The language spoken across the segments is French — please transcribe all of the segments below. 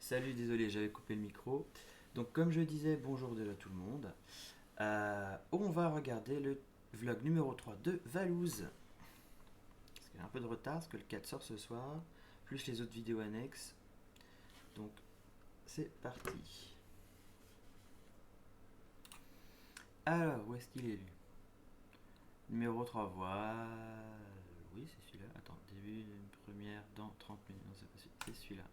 Salut, désolé, j'avais coupé le micro. Donc, comme je disais, bonjour déjà tout le monde. On va regarder le vlog numéro 3 de Valouz. Parce qu'il y a un peu de retard, parce que le 4 sort ce soir, plus les autres vidéos annexes. Donc, c'est parti. Alors, où est-ce qu'il est lui? Numéro 3, voilà. Oui, c'est celui-là. Attends, début d'une première dans 30 minutes. Non, c'est pas celui-là. C'est celui-là.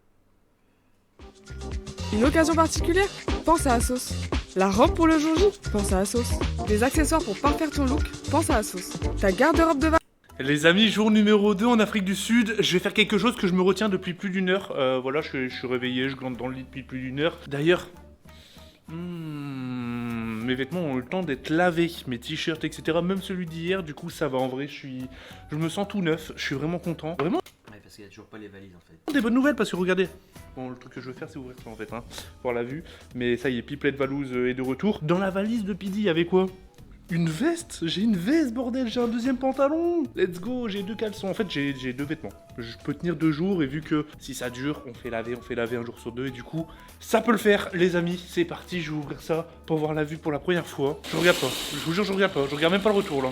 Une occasion particulière? Pense à Asos. La robe pour le jour J? Pense à Asos. Des accessoires pour parfaire ton look? Pense à Asos. Ta garde-robe de Les amis, jour numéro 2 en Afrique du Sud, je vais faire quelque chose que je me retiens depuis plus d'une heure. Voilà, je suis réveillé, je glande dans le lit depuis plus d'une heure. D'ailleurs, mes vêtements ont eu le temps d'être lavés, mes t-shirts, etc. Même celui d'hier, du coup ça va en vrai, je me sens tout neuf, je suis vraiment content. Vraiment Ouais, parce qu'il n'y a toujours pas les valises en fait. des bonnes nouvelles parce que regardez. Bon, le truc que je veux faire c'est ouvrir ça en fait, hein, pour la vue. Mais ça y est, Pipelette Valouz est de retour. Dans la valise de Pidi, il y avait quoi? Une veste? J'ai une veste, bordel, j'ai un deuxième pantalon. Let's go, j'ai deux caleçons. En fait, j'ai deux vêtements. Je peux tenir 2 jours et vu que si ça dure, on fait laver un jour sur 2. Et du coup, ça peut le faire, les amis. C'est parti, je vais ouvrir ça pour voir la vue pour la première fois. Je regarde pas, je vous jure, je regarde pas. Je regarde même pas le retour là.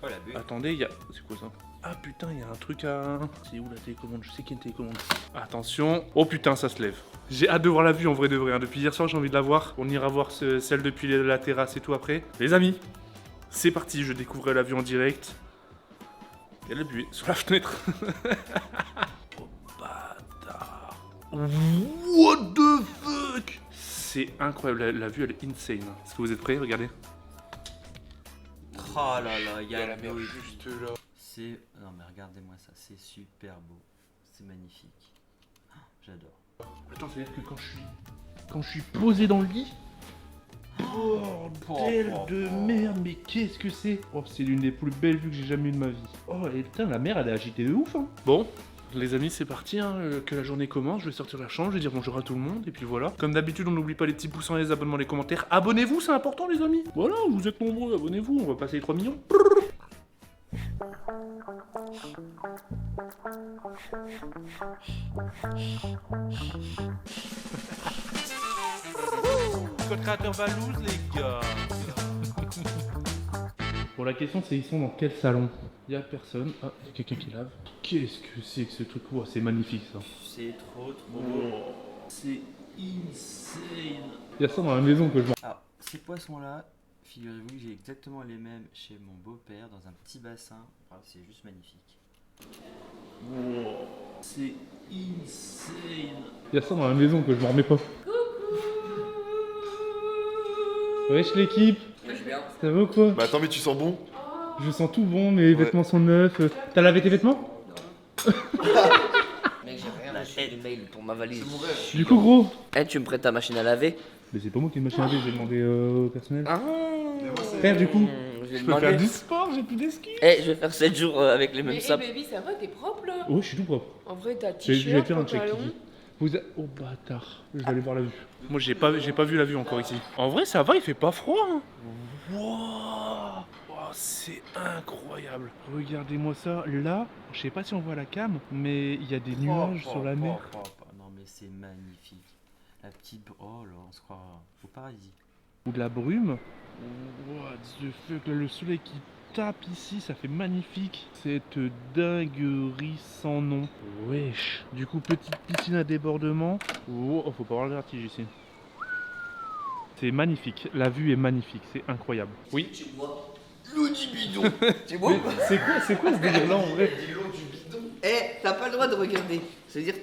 Oh la bulle. Attendez, il y a. C'est quoi ça? Ah putain, il y a un truc à. C'est où la télécommande? Je sais qu'il y a une télécommande. Attention. Oh putain, ça se lève. J'ai hâte de voir la vue en vrai de vrai. Hein. Depuis hier soir, j'ai envie de la voir. On ira voir celle depuis la terrasse et tout après. Les amis, c'est parti. Je découvre la vue en direct. Il y a la buée sur la fenêtre. Oh bâtard. What the fuck? C'est incroyable. La vue, elle est insane. Est-ce que vous êtes prêts? Regardez. Oh là là, il y a la mer l'eau juste là. C'est. Non mais regardez-moi ça, c'est super beau. C'est magnifique. Ah, j'adore. Attends, c'est-à-dire que quand je suis posé dans le lit. Bordel de merde, mais qu'est-ce que c'est? Oh, c'est l'une des plus belles vues que j'ai jamais eues de ma vie. Oh, et putain, la mer, elle est agitée de ouf, hein. Bon, les amis, c'est parti, hein, que la journée commence. Je vais sortir de la chambre, je vais dire bonjour à tout le monde, et puis voilà. Comme d'habitude, on n'oublie pas les petits pouces en l'air, les abonnements, les commentaires. Abonnez-vous, c'est important, les amis. Voilà, vous êtes nombreux, abonnez-vous, on va passer les 3 millions. Code créateur Valouz, les gars. Bon, la question c'est ils sont dans quel salon? Il y a personne. Ah, il y a quelqu'un qui lave. Qu'est-ce que c'est que ce truc? Oh, c'est magnifique ça. C'est trop beau. C'est insane. Il y a ça dans la maison que je vois. Alors, ces poissons-là, figurez-vous que j'ai exactement les mêmes chez mon beau-père dans un petit bassin. Enfin, c'est juste magnifique. C'est insane. Il y a ça dans la maison que je m'en remets pas. Wesh l'équipe. Ça va ou quoi? Bah attends, mais tu sens bon? Je sens tout bon, mes vêtements sont neufs. T'as lavé tes vêtements? Mec, j'ai rien reçu de mail pour ma valise. Du coup gros. Eh, tu me prêtes ta machine à laver? Mais c'est pas moi qui ai une machine à laver, j'ai demandé au personnel. Ah. Frère du coup. Je vais Je peux faire demander. du sport, j'ai plus d'excuses. Eh, je vais faire 7 jours avec les mêmes Mais sapes. baby, ça va, t'es propre là? Oh, je suis tout propre. En vrai, t'as Je vais t-shirt, faire un check. pantalon. Oh bâtard, je vais aller voir la vue. Moi j'ai pas vu la vue encore ici. En vrai ça va, il fait pas froid. Hein. Wow. Oh, c'est incroyable. Regardez-moi ça. Là, je sais pas si on voit la cam, mais il y a des nuages sur la mer. Non mais c'est magnifique. La petite. Oh là, on se croit au paradis. Ou de la brume. What the fuck, là, le soleil qui tape ici, ça fait magnifique. Cette dinguerie sans nom. Wesh. Du coup, petite piscine à débordement. Oh, faut pas avoir le vertige ici. C'est magnifique, la vue est magnifique, c'est incroyable. Oui. Tu vois l'eau du bidon. Tu vois? Mais c'est quoi ce délire là en vrai? Eh, t'as pas le droit de regarder. C'est-à-dire,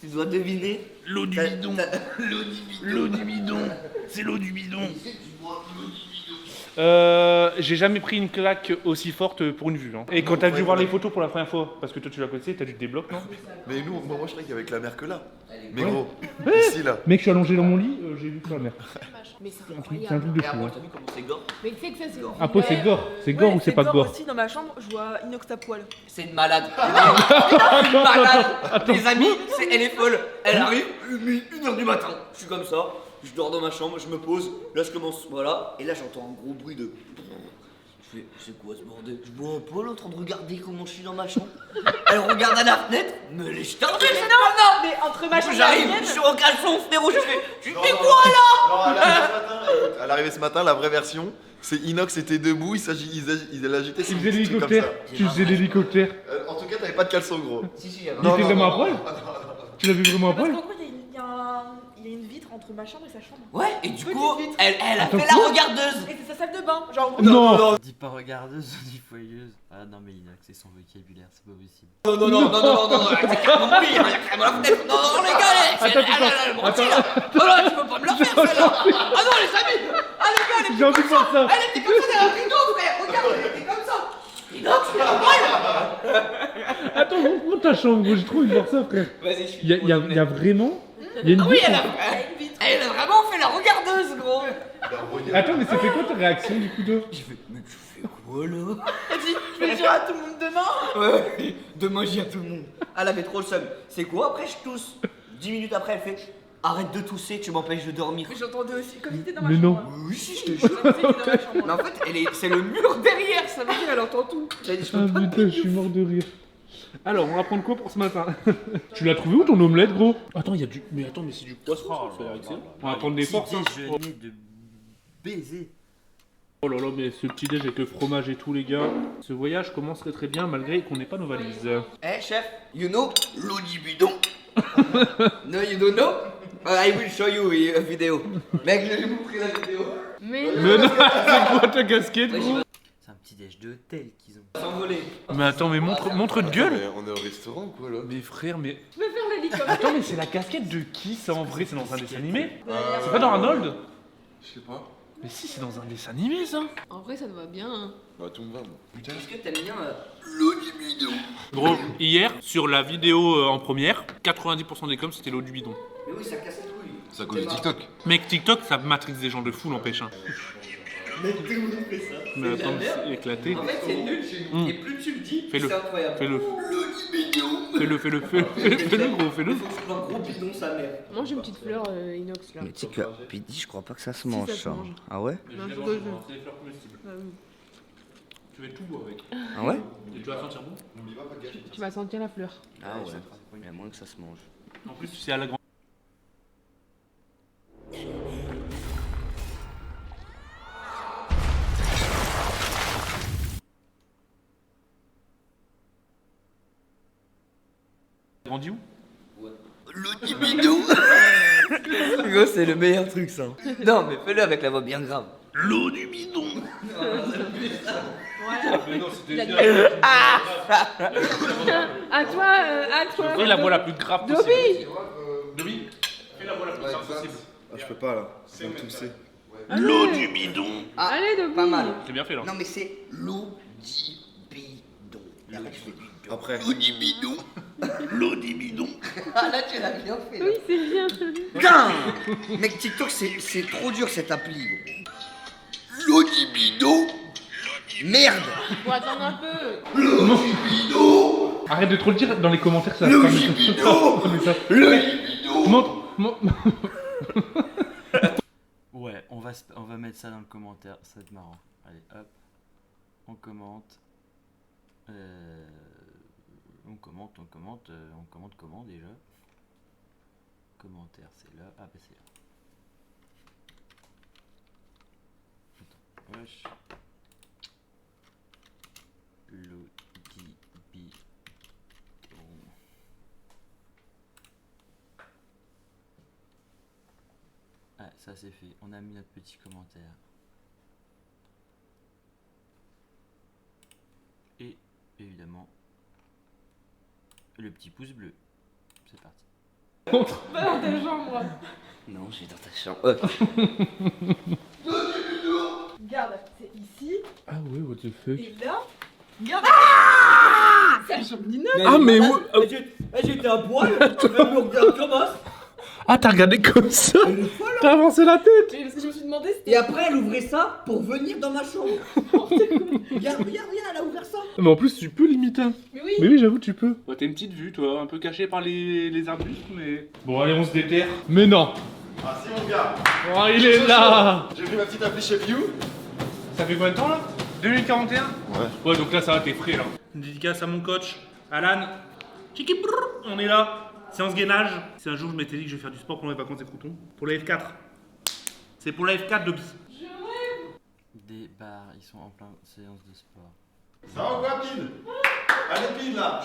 tu dois deviner. L'eau du bidon. L'eau du bidon. L'eau du bidon. C'est l'eau du bidon. J'ai jamais pris une claque aussi forte pour une vue. Hein. Et quand t'as dû voir les photos pour la première fois, parce que toi tu la connaissais, t'as dû te débloquer, non? Mais nous, moi je croyais qu'il y avait que la mer que là. Mais Ouais. gros, Ouais. ici là. Mec, je suis allongé dans mon lit, j'ai vu que la mer. Mais c'est C'est un incroyable. truc de Et fou. après, Hein. t'as vu comment c'est gore? Mais tu sais que ça, c'est. Ah, pas c'est gore. C'est gore ou c'est pas gore? aussi, dans ma chambre, je vois Inox à poil. C'est une malade. Malade. Attends. Les amis, elle est folle. Elle arrive, 1h du matin. Je suis comme ça. Je dors dans ma chambre, je me pose. Là, je commence. Voilà. Et là, j'entends un gros bruit de. Je fais, c'est quoi ce bordel? Je vois Paul en train de regarder comment je suis dans ma chambre. Elle regarde à la fenêtre, mais les jetons. Non, mais entre ma chambre et la J'arrive, mienne. je suis en caleçon, frérot, je fais Non, quoi non, non, à l'arrivée ce matin, la vraie version, c'est Inox était debout, il agitait son Tu faisais petit truc comme l'hélicoptère. ça. Tu faisais l'hélicoptère. En tout cas, t'avais pas de caleçon gros. Si, si, j'avais Il était vraiment à poil. non. Tu l'as vu vraiment à Parce poil? qu'en gros, il y a une vitre entre ma chambre et sa chambre. Ouais, et du Petite coup, vitre. elle a Attends, fait la quoi regardeuse. Et c'est sa salle de bain. Genre, Non. Dis pas regardeuse, dis foyeuse. Ah non, mais Inox, c'est son vocabulaire, c'est pas possible. Non, non, non, non, non, non, non, c'est carrément pire, il y a carrément la fenêtre. Non, non, les gars, elle mentit là. Oh là, tu peux pas me la faire celle-là. Ah non, les amis. Ah les gars, J'ai envie de voir ça. elle était comme ça derrière le rideau, frère. Regarde, elle était comme ça. Inox, il a mal. Attends, montre ta chambre, gros. J'ai trop envie de voir ça, frère. Vas-y, je suis. Il y a vraiment. Il y a une Oui, vitre. elle a vraiment fait la regardeuse, gros. Attends, mais c'était quoi ta réaction du coup d'eau? Je fais, mais tu fais quoi là? elle dit, je vais le dire à tout le monde demain. Ouais, demain j'y à tout le monde. Elle avait trop le seum. C'est quoi après je tousse? 10 minutes après elle fait arrête de tousser, tu m'empêches de dormir. Mais j'entendais aussi, comme si t'étais dans ma Mais chambre. non. Oui, si, je te jure. Comme si t'étais dans ma chambre. Mais en fait, c'est le mur derrière, ça veut dire elle entend tout. J'avais dit, je Ah peux pas te putain, je suis mort de rire. Alors, on va prendre quoi pour ce matin? Tu l'as trouvé où ton omelette, gros? Attends, il y a du. Mais attends, mais c'est du poisson. On va prendre des forces. hein. Déjeuner de baiser. Oh là là, mais ce petit déj avec le fromage et tout, les gars. Ce voyage commencerait très bien malgré qu'on n'ait pas nos valises. Eh chef, you know l'eau du bidon. No, you don't know? I will show you a vidéo. Mec, je vais vous montrer la vidéo. Mais Mais non, c'est quoi ta casquette, gros? C'est un petit déj d'hôtel qu'ils ont. S'envoler. Mais attends, mais montre de gueule. On est au restaurant quoi là. Mais frère, mais. je vais faire l'hélicoptère. Attends, mais c'est la casquette de qui ça en vrai? C'est dans un dessin animé? C'est pas dans Arnold? Je sais pas. Mais si, c'est dans un dessin animé ça. En vrai, ça te va bien. Hein. Bah tout me va moi. Putain, est-ce que t'aimes bien l'eau du bidon? Gros, hier, sur la vidéo en première, 90% des coms c'était l'eau du bidon. Mais oui, ça casse les couilles. C'est à cause de TikTok. Mec, TikTok, ça matrixe des gens de fou, n'empêche. Hein. Mais tout le monde fait ça. Mais attends, mais c'est éclaté. En fait, c'est nul. Et plus tu le dis, Fais-le. c'est incroyable. Fais-le. L'eau du bidon. Fais-le, gros, fais-le. Il faut que je trouve un gros bidon, sa mère. Mange une petite fleur inox là. Mais tu sais que Pidi, je crois pas que ça se Si, mange ça se ça. mange. Ah ouais? Non, je rigole. C'est des fleurs comestibles. Bah oui. Tu vas être tout beau avec. Ah ouais? Et tu vas sentir bon? Tu vas sentir la fleur. Ah ouais. Il y a moins que ça se mange. En plus, c'est à la grande. Grandi où? L'eau du bidon. Gros, c'est le meilleur truc ça. Non, mais fais-le avec la voix bien grave. L'eau du bidon. Mais non, c'était La- bien. À toi. Fais la voix la plus grave possible. Dobby. Dobby, fais la voix la plus grave possible. Ah, je peux pas là. C'est tout c'est. L'eau du bidon. Ah, Allez, Dobby. pas mal. C'est bien fait là. Non, mais c'est l'eau du bidon. Et après, je fais du Après. l'eau du bidon. L'eau du bidon. Ah là, tu l'as bien fait. Là. Oui, c'est bien. Putain. Mec, TikTok, c'est trop dur cette appli. L'eau du bidon. Merde. Faut attendre un peu. Arrête de trop le dire dans les commentaires, ça va faire Montre. Ouais, on va mettre ça dans le commentaire, ça va être marrant. Allez, hop. On commente. On commente comment déjà? Commentaire, c'est là. Ah bah c'est là. Attends, wesh. L'Odibi. Ah, ça c'est fait. On a mis notre petit commentaire. Et évidemment, le petit pouce bleu. C'est parti. Va dans ta chambre. Non, j'ai dans ta chambre. Regarde, c'est ici. Ah ouais, what the fuck. Et là. Regarde. C'est la chambre d'Inox. Ah mais où J'étais à poil. Tu veux me regarder comment? Ah t'as regardé comme ça? T'as avancé la tête? Mais parce que je me suis demandé si Et après, elle ouvrait ça pour venir dans ma chambre. Regarde, elle a ouvert ça. Mais en plus tu peux limiter. Mais oui. Mais oui j'avoue tu peux. Ouais, t'as une petite vue toi, un peu cachée par les arbustes mais... Bon allez on se déterre. Mais non. Ah si mon gars. Oh il est là. J'ai pris ma petite appli chez View. Ça fait combien de temps là? 2 minutes 41. Ouais. Ouais, donc là, ça va, t'es frais là. Une dédicace à mon coach, Alan. Chiki brrr, on est là. Séance gainage. Si un jour je m'étais dit que je vais faire du sport pendant les vacances des croutons, pour la F4. C'est pour la F4 de bis. Des bars, ils sont en plein séance de sport. Ça va ou quoi, Pine? Allez, Pine là.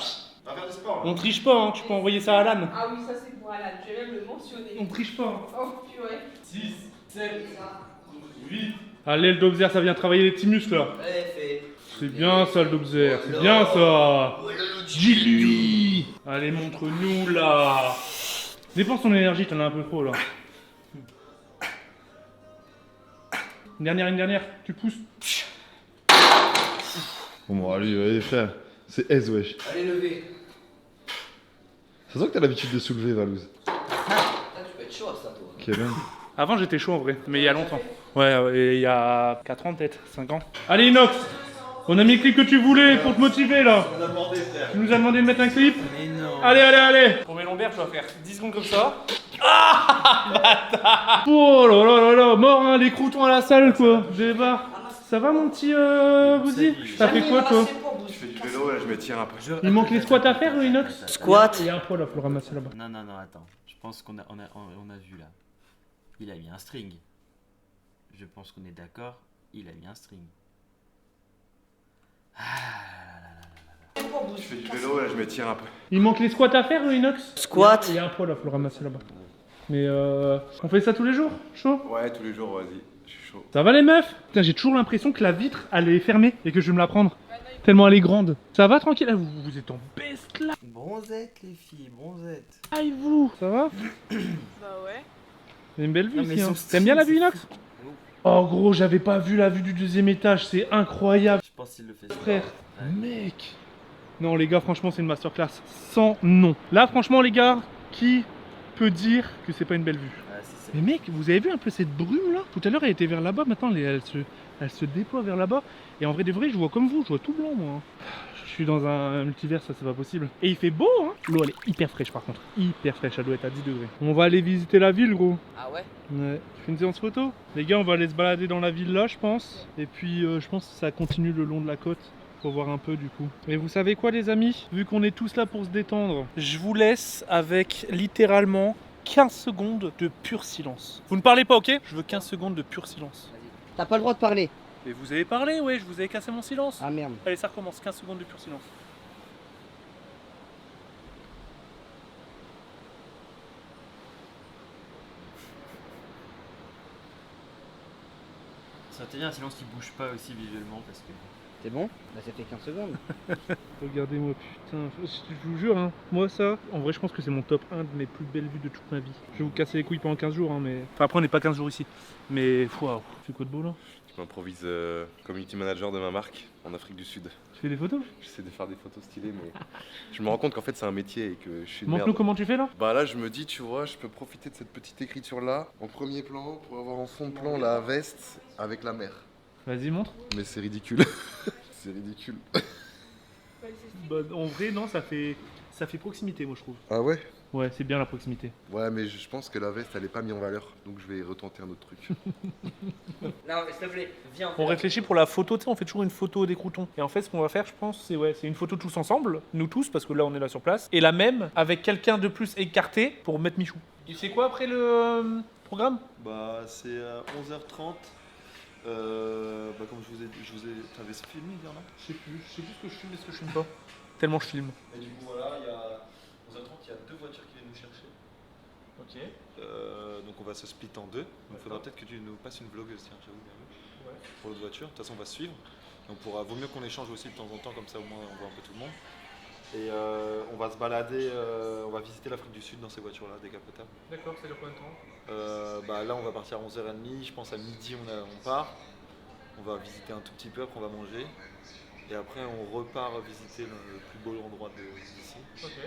On va faire du sport là. On triche pas, hein. Tu peux envoyer ça à Alan. Ah oui, ça c'est pour Alan, je vais même le mentionner. On triche pas. Hein. Oh, purée. 6, 7, 8. Allez, le Dobzer, ça vient travailler les petits muscles là. Allez, fais. C'est bien ça, le Dobzer. C'est bien ça. Dis-lui. Allez, montre-nous là. Dépense ton énergie, t'en as un peu trop là. Une dernière, tu pousses. Bon, allez, frère. C'est aise, wesh. Allez, levez. Ça se voit que t'as l'habitude de soulever, Valouz. Putain, tu peux être chaud à ça, toi. Ok, bien. Avant, j'étais chaud en vrai, mais il y a longtemps. Ouais, il y a 4 ans peut-être, 5 ans. Allez, Inox, on a mis le clip que tu voulais pour te motiver là. On a demandé, frère. Tu nous as demandé de mettre un clip. Mais non. Allez. Pour mes lombaires, tu vas faire 10 secondes comme ça. Ah, bâtard. Oh là, mort hein, les croutons à la salle quoi. Débat. Ça va mon petit Bouzy? T'as fait quoi toi? Je fais du vélo, là, je me tire un peu. Il manque les squats à faire, Inox? Squat. Il y a un poids là, faut le ramasser là-bas. Non, attends. Je pense qu'on a vu là. Il a mis un string. Je pense qu'on est d'accord. Il a mis un string. Je fais du vélo, là, je me tire un peu. Il manque les squats à faire, Inox? Squat. Il y a un poids là, faut le ramasser là-bas. Mais on fait ça tous les jours? Chaud? Ouais, tous les jours, vas-y. Je suis chaud. Ça va les meufs? Putain, j'ai toujours l'impression que la vitre elle est fermée et que je vais me la prendre. Tellement elle est grande. Ça va tranquille? Ah, vous êtes en best là. Bronzette, les filles, bronzette. Aïe vous. Ça va? Bah ouais. C'est une belle vue Non, mais ici. ils Hein. sont T'aimes bien la vue stylés, Inox? Oh gros, j'avais pas vu la vue du deuxième étage. C'est incroyable. Je pense qu'il le fait. Frère, Ouais. mec. Non les gars, franchement c'est une masterclass sans nom. Là franchement les gars, qui peut dire que c'est pas une belle vue? Ouais, c'est ça. Mais mec, vous avez vu un peu cette brume là? Tout à l'heure elle était vers là-bas, maintenant elle se déploie vers là-bas. Et en vrai de vrai, je vois comme vous, je vois tout blanc moi. Je suis dans un multivers, ça c'est pas possible. Et il fait beau hein. L'eau elle est hyper fraîche par contre, hyper fraîche, elle doit être à 10 degrés. On va aller visiter la ville gros. Ah ouais? Ouais. Tu fais une séance photo? Les gars, on va aller se balader dans la ville là, je pense. Et puis, je pense que ça continue le long de la côte pour voir un peu du coup. Et vous savez quoi, les amis? Vu qu'on est tous là pour se détendre, je vous laisse avec littéralement 15 secondes de pur silence. Vous ne parlez pas, ok? Je veux 15 secondes de pur silence. T'as pas le droit de parler. Et vous avez parlé, ouais, je vous avais cassé mon silence. Ah merde. Allez, ça recommence, 15 secondes de pur silence. Ça serait bien un silence qui bouge pas aussi visuellement parce que. C'est bon? Bah ça fait 15 secondes. Regardez-moi, putain, je vous jure, hein, moi ça, en vrai je pense que c'est mon top 1 de mes plus belles vues de toute ma vie. Je vais vous casser les couilles pendant 15 jours, hein, mais... Enfin après on n'est pas 15 jours ici, mais waouh, tu fais quoi de beau là? Je m'improvise community manager de ma marque en Afrique du Sud. Tu fais des photos? J'essaie de faire des photos stylées, mais je me rends compte qu'en fait c'est un métier et que je suis une Montre-nous merde. comment tu fais là? Bah là je me dis, tu vois, je peux profiter de cette petite écriture là en premier plan pour avoir en fond de plan la veste avec la mer. Vas-y, montre. Mais c'est ridicule. C'est ridicule. Bah, en vrai, non, ça fait proximité, moi je trouve. Ah ouais? Ouais, c'est bien la proximité. Ouais, mais je pense que la veste elle est pas mise en valeur, donc je vais retenter un autre truc. Non mais s'il te plaît, viens. On réfléchit pour la photo, tu sais, on fait toujours une photo des croutons. Et en fait, ce qu'on va faire, je pense, c'est une photo tous ensemble, nous tous, parce que là on est là sur place, et la même avec quelqu'un de plus écarté pour mettre Michou. Et c'est quoi après le programme? Bah, c'est à 11h30. Comme je vous ai. T'avais filmé hier, non? Je sais plus ce que je filme et ce que je filme pas. Tellement je filme. Et du coup, voilà, il y a 11h30, il y a 2 voitures qui viennent nous chercher. Ok. Donc on va se split en 2. Il faudra peut-être que tu nous passes une vlogueuse, tiens, j'avoue bien vu. Ouais. Pour l'autre voiture. De toute façon, on va se suivre. Donc vaut mieux qu'on échange aussi de temps en temps, comme ça au moins on voit un peu tout le monde. Et on va se balader, on va visiter l'Afrique du Sud dans ces voitures-là, décapotables. D'accord, ça dure combien de temps? Là, on va partir à 11h30. Je pense à midi, on part. On va visiter un tout petit peu, après on va manger. Et après, on repart visiter le plus beau endroit d'ici. Ok.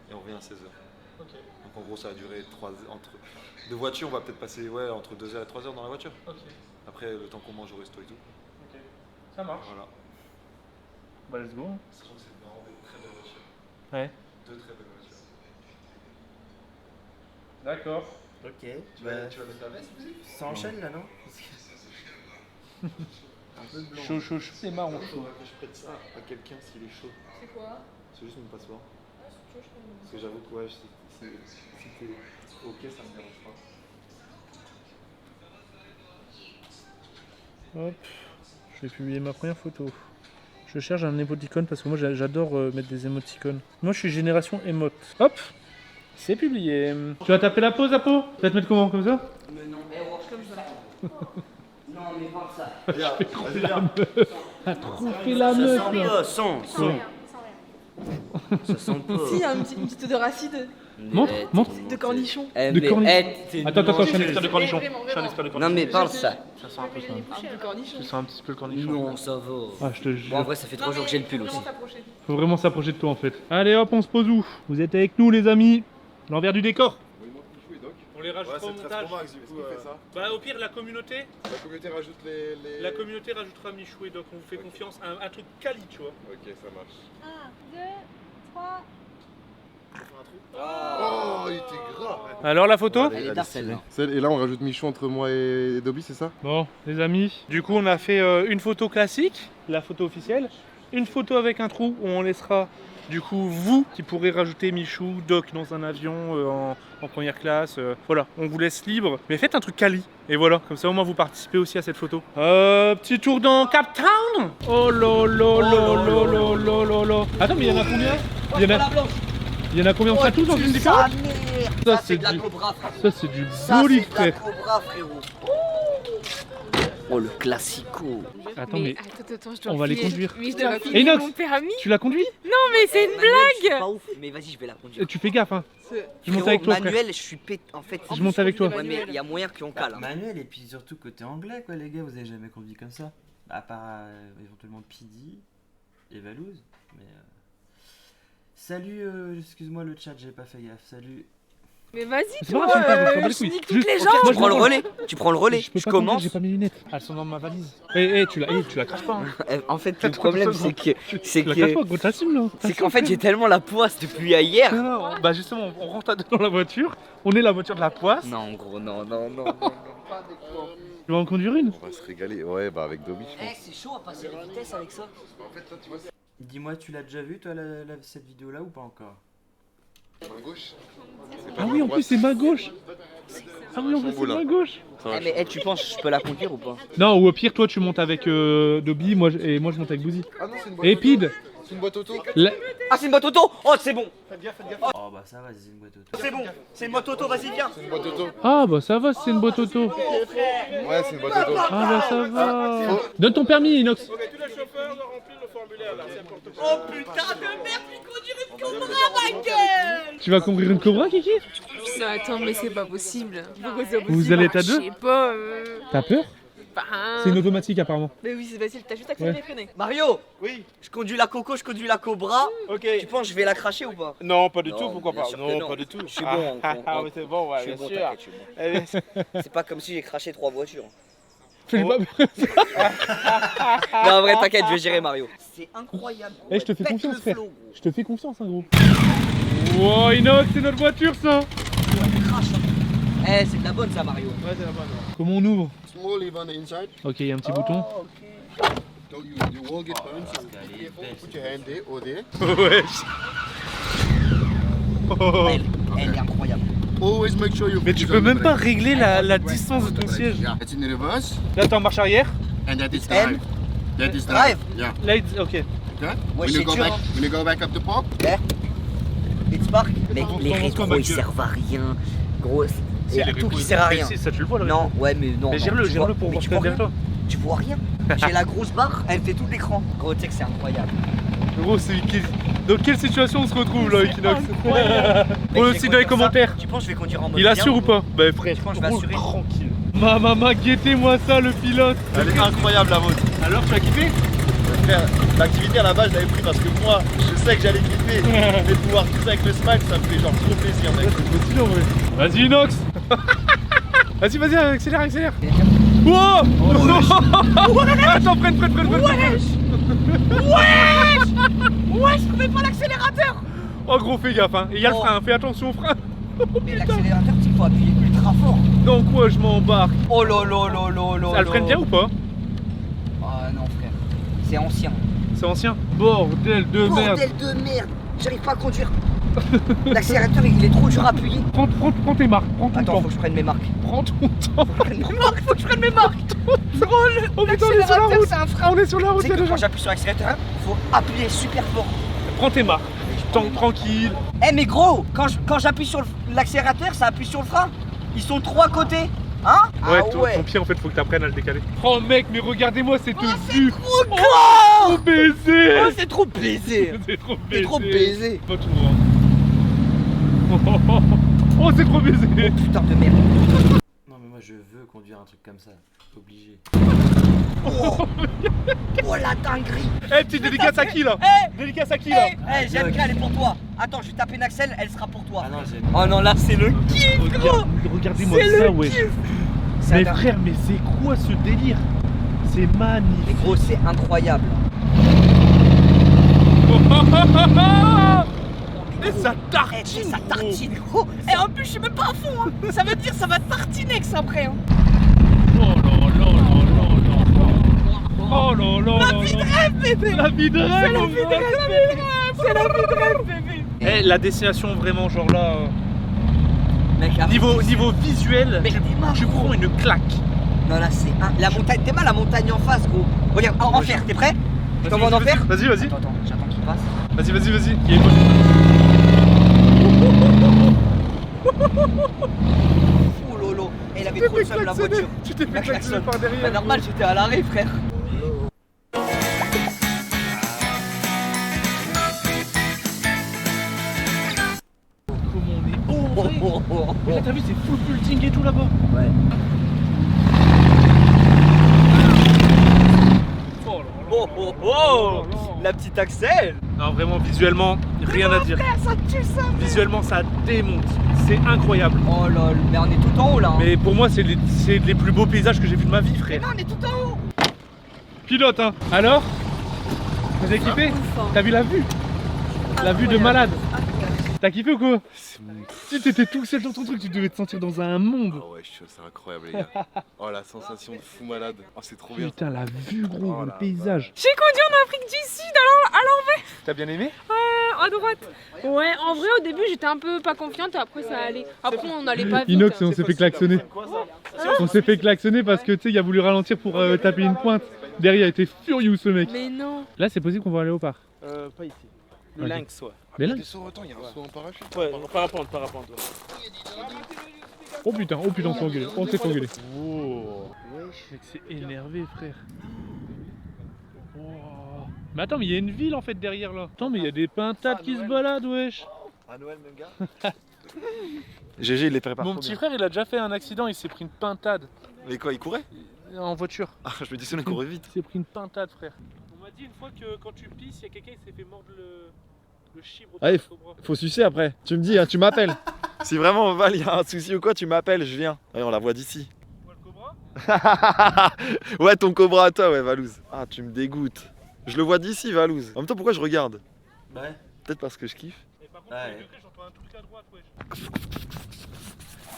Et on revient à 16h. Ok. Donc en gros, ça va durer 3 entre. De voiture, on va peut-être passer entre 2h et 3h dans la voiture. Ok. Après, le temps qu'on mange au resto et tout. Ok. Ça marche. Voilà. Bah, let's go. Sachant que c'est vraiment des très belles voitures. Ouais. 2 très belles voitures. D'accord. Ok. Tu vas mettre la veste aussi? Ça enchaîne là, non? Un peu blanc. Chaud, c'est marron. Il faudra que je prête ça à quelqu'un s'il est chaud. C'est quoi? C'est juste mon passeport. Parce que j'avoue que ouais, si t'es ok, ça me dérange pas. Hop, je vais publier ma première photo. Je cherche un émoticône parce que moi j'adore mettre des émoticônes. Moi je suis génération émote. Hop, c'est publié. Tu vas taper la pause, Apo? Tu vas te mettre comment, comme ça? Mais non, mais comme ça. Non, mais pas ça. Regarde, vas-y, viens. T'as trop fait la meuf là. Pas, sans. Ça sent pas. Si, il y a une petite odeur acide Montre. de cornichon. De cornichon. Attends, je suis un expert de cornichon. Vraiment, Je suis un expert de Non, cornichon. mais parle ça. Ça sent un peu ça. Un peu cornichon. Tu sens un petit peu le cornichon. Non, ça va. Ah, je te Bon, en jure. vrai, ça fait 3 jours que j'ai le pull aussi. Comment s'approcher? Faut vraiment s'approcher de toi en fait. Allez hop, on se pose où? Vous êtes avec nous les amis. L'envers du décor. On les rajoutera au montage. Max, du coup, fait ça. Bah au pire la communauté rajoute les... La communauté rajoutera Michou et Doc, on vous fait confiance, un truc quali, tu vois. Ok, ça marche. 1, 2, 3. Oh, il était gras. Alors la photo? Elle est tard celle-là. Et là, on rajoute Michou entre moi et Dobby, c'est ça? Bon, les amis, du coup on a fait une photo classique, la photo officielle, une photo avec un trou où on laissera du coup vous qui pourrez rajouter Michou, Doc dans un avion en première classe. Voilà, on vous laisse libre, mais faites un truc quali. Et voilà, comme ça au moins vous participez aussi à cette photo. Petit tour dans Cap Town. Oh là. Attends, mais il y en a combien? Il y en a combien de tatous dans une différente? Ça, c'est de la cobra, frère. Ça c'est du Ça, bolide, c'est de la frère. cobra, frérot. Oh, le classico. Attends, mais Attends, je dois on va les filer. conduire. Mais je dois Et filer Inox, mon permis. tu l'as conduit? Non, mais c'est une Manuel, je suis blague. pas ouf, mais vas-y, je vais la conduire. Tu fais gaffe, hein. Je monte Frérot, avec toi, frère. Manuel, je suis en fait. Je monte avec toi. Ouais, mais il y a moyen qu'on cale. Hein. Manuel, et puis surtout côté anglais, quoi, les gars, vous avez jamais conduit comme ça. À part éventuellement Pidi et Valouz. Mais. Salut, excuse-moi le chat, j'ai pas fait gaffe. Salut. Mais vas-y, C'est toi, pas grave, je m'en bats les je couilles. nique toutes Juste- les Ok, gens. moi, Tu je prends le conduis. relais. Tu prends le relais. Je peux Je pas conduire, commence. j'ai pas mes lunettes. Elles sont dans ma valise. tu la craches pas. Hein. En fait, T'as le trop problème, de c'est que. C'est Tu la craches que. pas, gros, t'assumes là. C'est qu'en fait, j'ai tellement la poisse depuis hier. Non, bah justement, on rentre dans la voiture. On est la voiture de la poisse. Non, gros, non. Tu vas en conduire une? On va se régaler. Ouais, bah avec Dobby, je Eh, pense. c'est chaud à passer la vitesse avec ça. En fait, toi, tu vois, Dis-moi, tu l'as déjà vu toi cette vidéo là ou pas encore? c'est main gauche. Ah oui, en plus c'est main gauche. Ah oui, en plus c'est Oula. main gauche. Eh, mais tu penses que je peux la conduire ou pas? Non, ou au pire, toi tu montes avec Dobby, moi je monte avec Bouzy. Ah non, c'est une boîte Et auto. Pid. C'est une boîte auto. Ah, c'est une boîte auto. Oh, c'est bon. Oh bah ça va, c'est une boîte auto. C'est bon. C'est une boîte auto, vas-y, viens. C'est une boîte auto. Ah bah ça va, c'est une boîte auto. Ouais, c'est une boîte auto. Ah bah ça va. Donne ton permis, Inox. Oh putain de merde, il conduire une cobra, ma gueule. Tu vas conduire une Cobra, Kiki? Non, attends, mais c'est pas possible. Pourquoi c'est pas Vous possible? allez être à deux? Je sais pas. T'as peur? Bah, C'est une automatique apparemment. Mais oui, c'est facile, t'as juste accéléré et freiné. Mario. Oui. Je conduis la coco, je conduis la cobra. Ok. Tu penses que je vais la cracher ou pas? Non, pas du Non, tout, pourquoi bien pas? sûr que Non, non. pas du tout. Je suis bon. Ah, mais c'est bon, ouais, Je suis bien bon, sûr. t'inquiète, je suis bon. C'est pas comme si j'ai craché 3 voitures. Fais Oh. pas peur. Non, en vrai, t'inquiète, je vais gérer Mario. C'est incroyable. gros, Eh, je te elle fais pète confiance, le frère. flow, gros. Je te fais confiance, hein, gros. Wow, Inox, c'est notre voiture ça. Elle crache. Hein. Eh, c'est de la bonne ça, Mario. Ouais, c'est la bonne. Comment on ouvre? Small lever on the inside. Ok, il y a un petit bouton. So you hold it down. So put your hand there or there. Elle est incroyable. Always make sure you. Mais tu peux même pas régler la distance de ton siège. Yeah, it's in the reverse. Là, t'es en marche arrière. And that is And? drive. That is Drive? Yeah. Là, ok. Okay. Ouais, When c'est you go dur, back, hein. when you go back up the park. It's Park. Mec, Comment- les comment rétros back ils here servent à rien. Gros, il y a tout qui sert à rien. Ça, tu le vois là. Non, ouais, mais non. Mais non, gère-le, tu gère-le vois- pour mais voir tu ce qu'il y a vois derrière rien. toi. Tu vois rien. J'ai la grosse barre, elle fait tout l'écran. Gros, tu sais que c'est incroyable. Gros, dans quelle situation on se retrouve là, Equinox? Pour Mec, le je vais site dans les conduire ça. commentaires. Tu penses que je vais conduire en mode Il assure bien ou pas? Bah frère, Franchement, je vais roule assurer. tranquille. Ma maman, guettez-moi ça le pilote. Elle est incroyable la vôtre. Alors tu as kiffé? L'activité à la base je l'avais pris parce que moi je sais que j'allais kiffer. Mais pouvoir tout ça avec le smile ça me fait genre trop plaisir mec. Stylé, en vrai. Vas-y Inox. Vas-y, accélère. Wow. Attends, freine. Ouais, je trouvais pas l'accélérateur. Oh gros, fais gaffe hein. Et il y a le Oh. frein, fais attention au frein. Mais l'accélérateur, il faut appuyer ultra fort. Dans quoi je m'embarque? Oh là là là là là. Elle freine bien ou pas? Ah C'est ancien. C'est ancien. Bordel de merde. Bordel de merde. J'arrive pas à conduire. L'accélérateur il est trop dur à appuyer. Prends tes marques, prends ton Attends, temps. faut que je prenne mes marques. Prends ton temps. Faut que je prenne mes marques. Oh putain, on est sur la route. C'est un frein. On est sur la route, Tu il y sais a que des gens. quand j'appuie sur l'accélérateur, faut appuyer super fort. Prends tes marques. Tranquille. Eh mais gros, quand j'appuie sur l'accélérateur, ça appuie sur le frein. Ils sont trop à côté. Hein? Ouais, Ah ton pied en fait faut que t'apprennes à le décaler. Oh mec, mais regardez-moi cette vue. Trop Oh, grand. trop baisé. Oh, c'est trop baisé. C'est trop C'est baisé. trop baisé. Pas tout voir. Oh, c'est trop baisé. Putain de merde. Non mais moi je veux conduire un truc comme ça. Obligé. Oh la dinguerie. Eh, petite dédicace à qui là? Dédicace à qui là? Eh, JMK, elle est pour toi. Attends, je vais taper une Axel, elle sera pour toi. Ah non j'ai... Oh non, là c'est le kiff, gros. Regardez-moi C'est ça, le ouais. kiff. Mais frère, mais c'est quoi ce délire? C'est Mais magnifique. gros, c'est incroyable. Et ça Eh, tartine. ça tartine, gros. Et en plus, je suis même pas à fond. Hein. Ça veut dire ça va tartiner que ça après. Hein. Oh là là là là là. Oh là là là. La vie de rêve, bébé. La vie de rêve. C'est la vie de rêve, c'est la vie de rêve, bébé. Eh, la destination vraiment genre là. Mec, après, Niveau visuel, Mais Théma, tu prends une claque. non, là c'est la montagne. T'es mal la montagne en face, gros. Regarde, en enfer, t'es prêt? Je t'envoie en enfer? Vas-y, vas-y. Attends, j'attends qu'il passe. Vas-y. Il est bon. Oh lolo. Et il avait trop le seum, la voiture. Tu t'es fait La klaxonner klaxonne. par derrière. Bah normal, j'étais à l'arrêt, frère. Comment on est haut en Oh, vrai. oh, oh, Mais là, t'as vu, c'est full building et tout là-bas. Ouais. Oh là là. Oh oh oh. La petite Axel. Non, vraiment, visuellement, rien à dire. Ça tue ça. Visuellement, ça démonte. C'est incroyable. Oh lol, mais on est tout en haut là. Hein. Mais pour moi, c'est les plus beaux paysages que j'ai vus de ma vie, frère. Non, on est tout en haut. Pilote, hein. Alors? T'as kiffé? T'as vu la vue? La vue de malade. T'as kiffé ou quoi? Si t'étais tout seul dans ton truc, tu devais te sentir dans un monde. Ah ouais, c'est incroyable les gars. Oh la sensation de fou malade. Oh c'est trop bien. Putain, la vue, gros, Oh le la paysage. J'ai conduit en Afrique du Sud à l'envers, T'as bien aimé? à droite. Ouais, en vrai, au début, j'étais un peu pas confiante et après, ça allait. Après, on n'allait pas vite. Inox, on s'est fait klaxonner. On s'est fait klaxonner parce que tu sais, il a voulu ralentir pour taper une pointe. Derrière, il était furieux ce mec. Mais non. Là, c'est possible qu'on va aller au parc. Pas ici. Le Ok. lynx, ouais. Mais là? Des sauts autant, il y a un saut en parachute. Ouais, parapente, parapente. Oh putain, on s'est engueulé. On s'est fait engueuler. Oh. Mec, c'est énervé, frère. Oh. Mais attends, mais il y a une ville en fait derrière là. Attends, mais il y a des pintades qui se baladent, wesh. À Noël, même gars. GG, il les prépare. Mon petit frère, il a déjà fait un accident, il s'est pris une pintade Mais quoi, il courait? en voiture. Ah, je me dis, ça, il courait vite. Il s'est pris une pintade, frère. On m'a dit une fois que quand tu pisses, il y a quelqu'un qui s'est fait mordre le chibre. Allez, faut sucer après. Tu me dis, hein, tu m'appelles. Si vraiment, Val, il y a un souci ou quoi, tu m'appelles, je viens. Ouais, on la voit d'ici. Le cobra? Ouais, ton cobra à toi, ouais, Valouz. Ah, tu me dégoûtes. Je le vois d'ici, Valouz. En même temps, pourquoi je regarde? Ouais. Peut-être parce que je kiffe. Et par contre, Ouais. avec le cri, j'entends un truc à droite, wesh.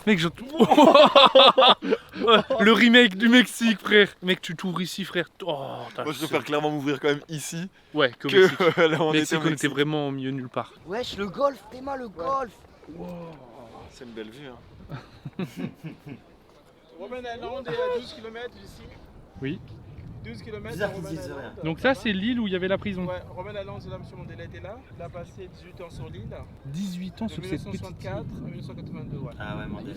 Mec, je. Le remake du Mexique, frère. Mec, tu tours ici, frère. Oh, Moi, je préfère clairement m'ouvrir quand même ici Ouais, que que Mexique. là où on était Mexique, au on était Mexique. vraiment au milieu nulle part. Wesh, le golf, Théma, le golf. C'est une belle vue, hein. Robben Island est à 12 km d'ici. Oui. 12 km. Bizarre qu'ils disent rien. Donc ça, c'est l'île où il y avait la prison. Ouais, Robben Island, c'est là où M. Mandela était là. Il a passé 18 ans sur l'île. 18 ans De sur cette petite 1964 à île. 1982, ouais. Ah ouais, Mandela.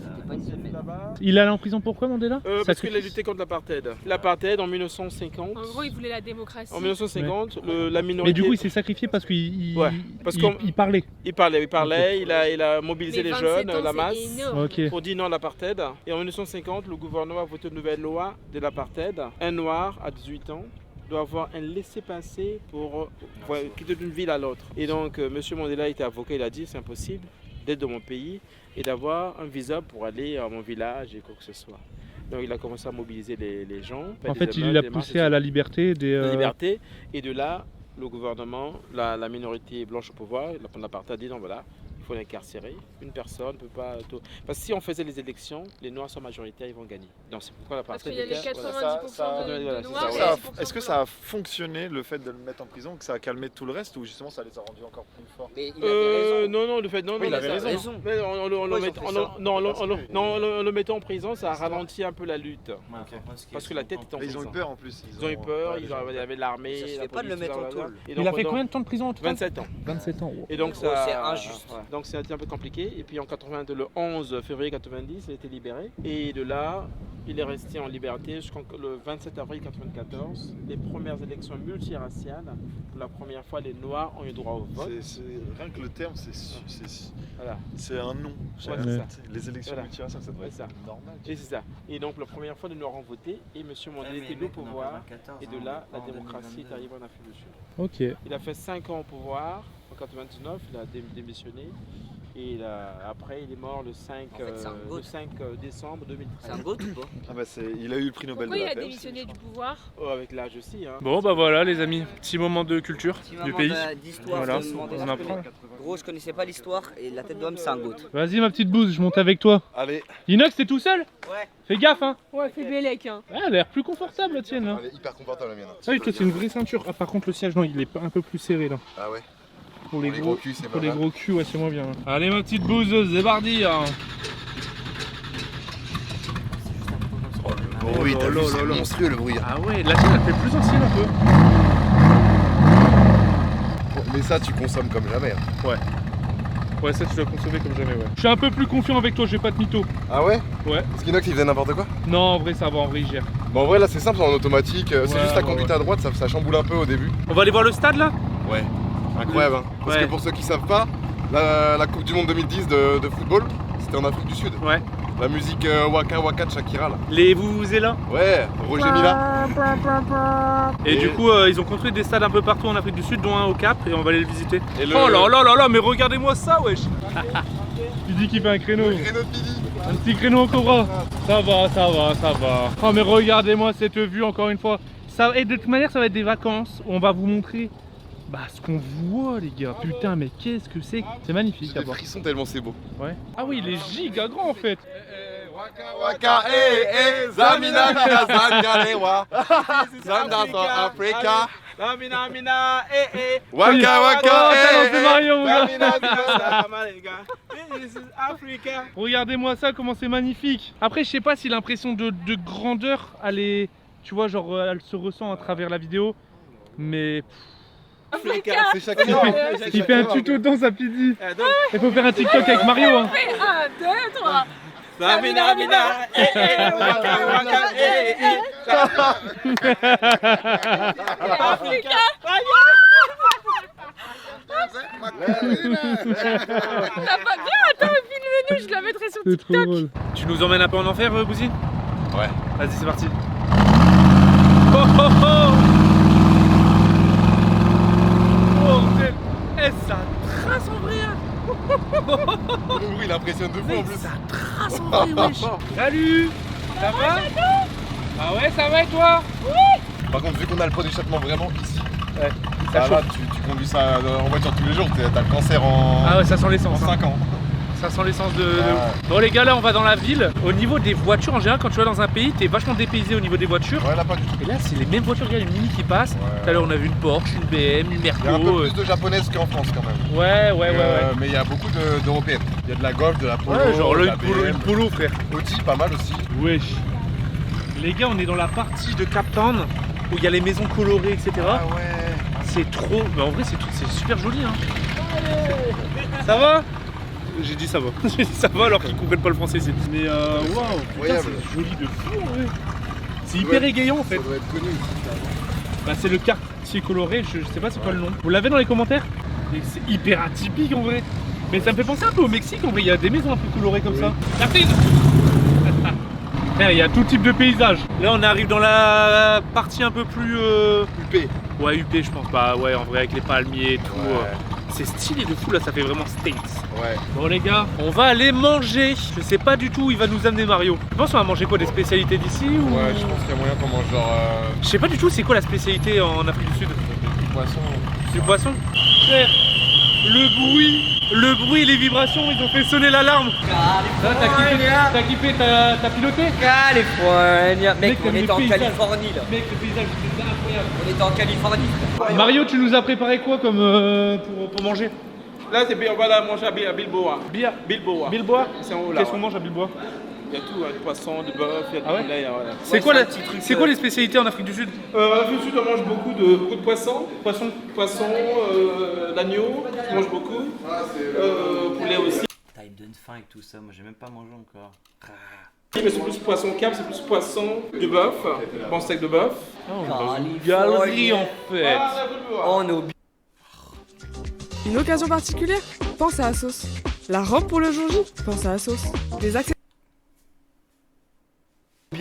Là-bas. Il est allé en prison pourquoi, Mandela? Parce qu'il a lutté contre l'apartheid. L'apartheid en 1950. En gros, il voulait la démocratie. En 1950, la minorité. Mais du coup, il s'est sacrifié parce qu'il Ouais, parce il- qu'on- il parlait. il parlait, il a mobilisé Mais les 27 jeunes, ans, la c'est masse. énorme. Ok. Pour dire non à l'apartheid. Et en 1950, le gouvernement a voté une nouvelle loi de l'apartheid. Un noir à 18 ans doit avoir un laissez-passer pour quitter d'une ville à l'autre. Et donc, M. Mandela était avocat, il a dit c'est impossible d'être dans mon pays et d'avoir un visa pour aller à mon village et quoi que ce soit. Donc, il a commencé à mobiliser les gens. En fait, il l'a poussé à la liberté des. La liberté. Et de là, le gouvernement, la minorité blanche au pouvoir, l'apartheid a dit non, voilà, il faut l'incarcérer. Une personne ne peut pas... Parce que si on faisait les élections, les Noirs sont majoritaires, ils vont gagner. Donc c'est pourquoi la Parce partie qu'il y a les 90% de noirs. ça. Est-ce que ça a fonctionné le fait de le mettre en prison, que ça a calmé tout le reste ou justement ça les a rendus encore plus forts? Mais il avait raison. Non, le fait non, Oui, il non, avait ça- raison. Mais on le mettant en prison, ça a C'est pas- ralenti un peu la lutte. Parce que la tête est en Et ils ont eu prison. peur en plus. Ils ont eu peur, il y avait l'armée. Ça se la fait pas de le police, mettre en blablabla. tôle. Et Il donc, a fait donc, combien de temps de prison en tout 27 ans. 27 ans. Et donc Oh, ça, c'est injuste. ouais. Donc c'est un peu compliqué. Et puis en 82, le 11 février 90, il a été libéré. Et de là, il est resté en liberté jusqu'au le 27 avril 94. Les premières élections multiraciales. Pour la première fois, les Noirs ont eu droit au vote. Rien que le terme, Voilà. c'est un nom. Ouais, c'est ça. Les élections Voilà. multiraciales, ça doit C'est ça. être normal. Et c'est ça. Et donc la première fois, les Noirs ont voté. Et M. Mandela était au pouvoir. Et de là, la démocratie est arrivée en Afrique du Sud. Ok. Il a fait 5 ans au pouvoir. En 99, il a démissionné. Et après, il est mort le 5, En fait, c'est un goat. le 5 décembre 2013. C'est un goat ou pas? Ah bah il a eu le prix Nobel Pourquoi de il la a paix. démissionné du pouvoir? Oh, avec l'âge aussi. Hein. Bon bah voilà les amis, petit moment de culture Petit du moment pays. d'histoire, Voilà, je me demandais on ça. apprend. Gros, je connaissais pas l'histoire et la tête d'homme, c'est un goat. Vas-y ma petite bouse, je monte avec toi. Allez, Inox, t'es tout seul? Ouais. Fais gaffe hein. Ouais, fais Bélec, hein. Ah, elle a l'air plus confortable la tienne là. Elle est hyper confortable la mienne. Ah oui, toi c'est une vraie ceinture. Ah par contre le siège non, il est un peu plus serré là. Ah ouais. Pour les gros culs, c'est pour pas les mal. gros culs, ouais c'est moins bien. Allez ma petite bouse, c'est parti hein. Oh oui, t'as vu, c'est monstrueux le bruit. Ah ouais, la tienne elle fait plus ancienne un peu. Mais ça, tu consommes comme jamais. Hein. Ouais, ça tu dois consommer comme jamais, ouais. Je suis un peu plus confiant avec toi, j'ai pas de mytho. Ah ouais? Ouais. Parce qu'Inox il faisait n'importe quoi? Non, en vrai ça va, en vrai il gère. Bon, en vrai, là c'est simple, c'est en automatique. C'est Ouais, juste la ouais, conduite ouais. à droite, ça chamboule un peu au début. On va aller voir le stade là? Ouais. Incroyable, hein. Parce Ouais. que pour ceux qui savent pas, la Coupe du Monde 2010 de football, c'était en Afrique du Sud. Ouais. La musique Waka Waka de Shakira là. Les Vuvuzela. Ouais, Roger Mila. Et Et- du coup ils ont construit des stades un peu partout en Afrique du Sud, dont un au Cap, et on va aller le visiter. Et le- Oh là là là là, mais regardez-moi ça wesh. Tu dis qu'il fait un créneau. Renaud Pidi. Un petit créneau en cobra. Ça va, ça va, ça va. Oh mais regardez-moi cette vue encore une fois. Ça, et de toute manière ça va être des vacances où on va vous montrer ce qu'on voit les gars. Putain mais qu'est-ce que c'est? C'est magnifique J'ai à des voir. frissons tellement c'est beau. Ouais. Ah oui, il est giga grand en fait. Waka Zamina Mina Zangalewa. Zanda for Africa. Mina, mina, Waka Oh, Waka t'as lancé Mario, mon gars. Zamina Mina. This is Africa. Regardez-moi ça, comment c'est magnifique. Après, je sais pas si l'impression de grandeur, elle est, tu vois, genre, elle se ressent à travers la vidéo. Mais Africa. C'est Shakira. il fait un tuto dans sa pidi. Il faut faire un TikTok avec Mario. Hein. 1, 2, 3. Mina, mina, waka, waka, Africa. T'as pas bien? Attends, filme-nous, je la mettrai sur C'est trop TikTok. drôle. Tu nous emmènes un peu en enfer, Bouzy? Ouais. Vas-y, c'est parti. Oh oh oh! Oh, bordel. Ça trace en vrai, hein. Oui, il impressionne de fou en plus. Ça trace en vrai, wesh. Salut. Ça va? Ah ouais, ça va et toi? Par contre, vu qu'on a le pot d'échappement vraiment ici, Ouais. ça va, tu conduis ça en voiture tous les jours, t'as le cancer en, Ah ouais, ça sent en l'essence. 5 ans. Ça sent l'essence de... Ah. Bon les gars, là on va dans la ville. Au niveau des voitures en général, quand tu vas dans un pays, t'es vachement dépaysé au niveau des voitures. Ouais, là pas du tout. Et là c'est les mêmes voitures, il y a une Mini qui passe. Ouais. Tout à l'heure on a vu une Porsche, une BM, une Il y a un peu Merco. plus de japonaises qu'en France quand même. Ouais, ouais. Mais il y a beaucoup d'européennes. Il y a de la Golf, de la Polo, Ouais, genre de là, la une BM. polo frère. Audi, pas mal aussi. Wesh. Les gars, on est dans la partie de Cape Town où il y a les maisons colorées, etc. Ah ouais. C'est trop... Mais en vrai c'est super joli hein. Ça va? J'ai dit ça va. J'ai dit ça va alors qu'ils comprennent pas le français ici. Mais waouh, putain Incroyable. c'est joli de fou en vrai. C'est hyper égayant en fait. Ça doit être connu. Bah c'est le quartier coloré, je sais pas c'est quoi le nom. Vous l'avez dans les commentaires? Et c'est hyper atypique en vrai. Mais ça me fait penser un peu au Mexique en vrai, il y a des maisons un peu colorées comme ça. La prise. Il y a tout type de paysage. Là on arrive dans la partie un peu plus... Huppé. Ouais huppée je pense. Bah ouais en vrai avec les palmiers et tout. Ouais. C'est stylé de fou là, ça fait vraiment States. Ouais. Bon les gars, on va aller manger. Je sais pas du tout où il va nous amener Mario. Tu penses qu'on va manger quoi, des spécialités d'ici ou... Ouais, je pense qu'il y a moyen qu'on mange genre Je sais pas du tout c'est quoi la spécialité en Afrique du Sud. du poisson. Du poisson? Frère, le bruit Le bruit et les vibrations, ils ont fait sonner l'alarme. T'as kiffé, t'as piloté? California. Mec, on t'aimes était les en paysages. Californie là. Mec, le paysage, c'est incroyable. On était en Californie. Mario, tu nous as préparé quoi comme pour manger? Là, on va la manger à Bilboa. Bilboa. Bilboa? C'est en haut là. Qu'est-ce qu'on mange à Bilboa? Il y a tout, hein, du poisson, du bœuf, il y a du Ah ouais poulet. Voilà. C'est quoi les spécialités en Afrique du Sud? Afrique du Sud, on mange beaucoup de poissons. Poisson, l'agneau, on mange beaucoup. Poulet aussi. Putain, il me donne faim avec tout ça, moi j'ai même pas mangé encore. Mais c'est plus poisson cap, c'est plus poisson de bœuf, bon steak de bœuf. Galerie en fait. On est au Une occasion particulière? Pense à Asos. La robe pour le jour J? Pense à Asos. Des accessoires.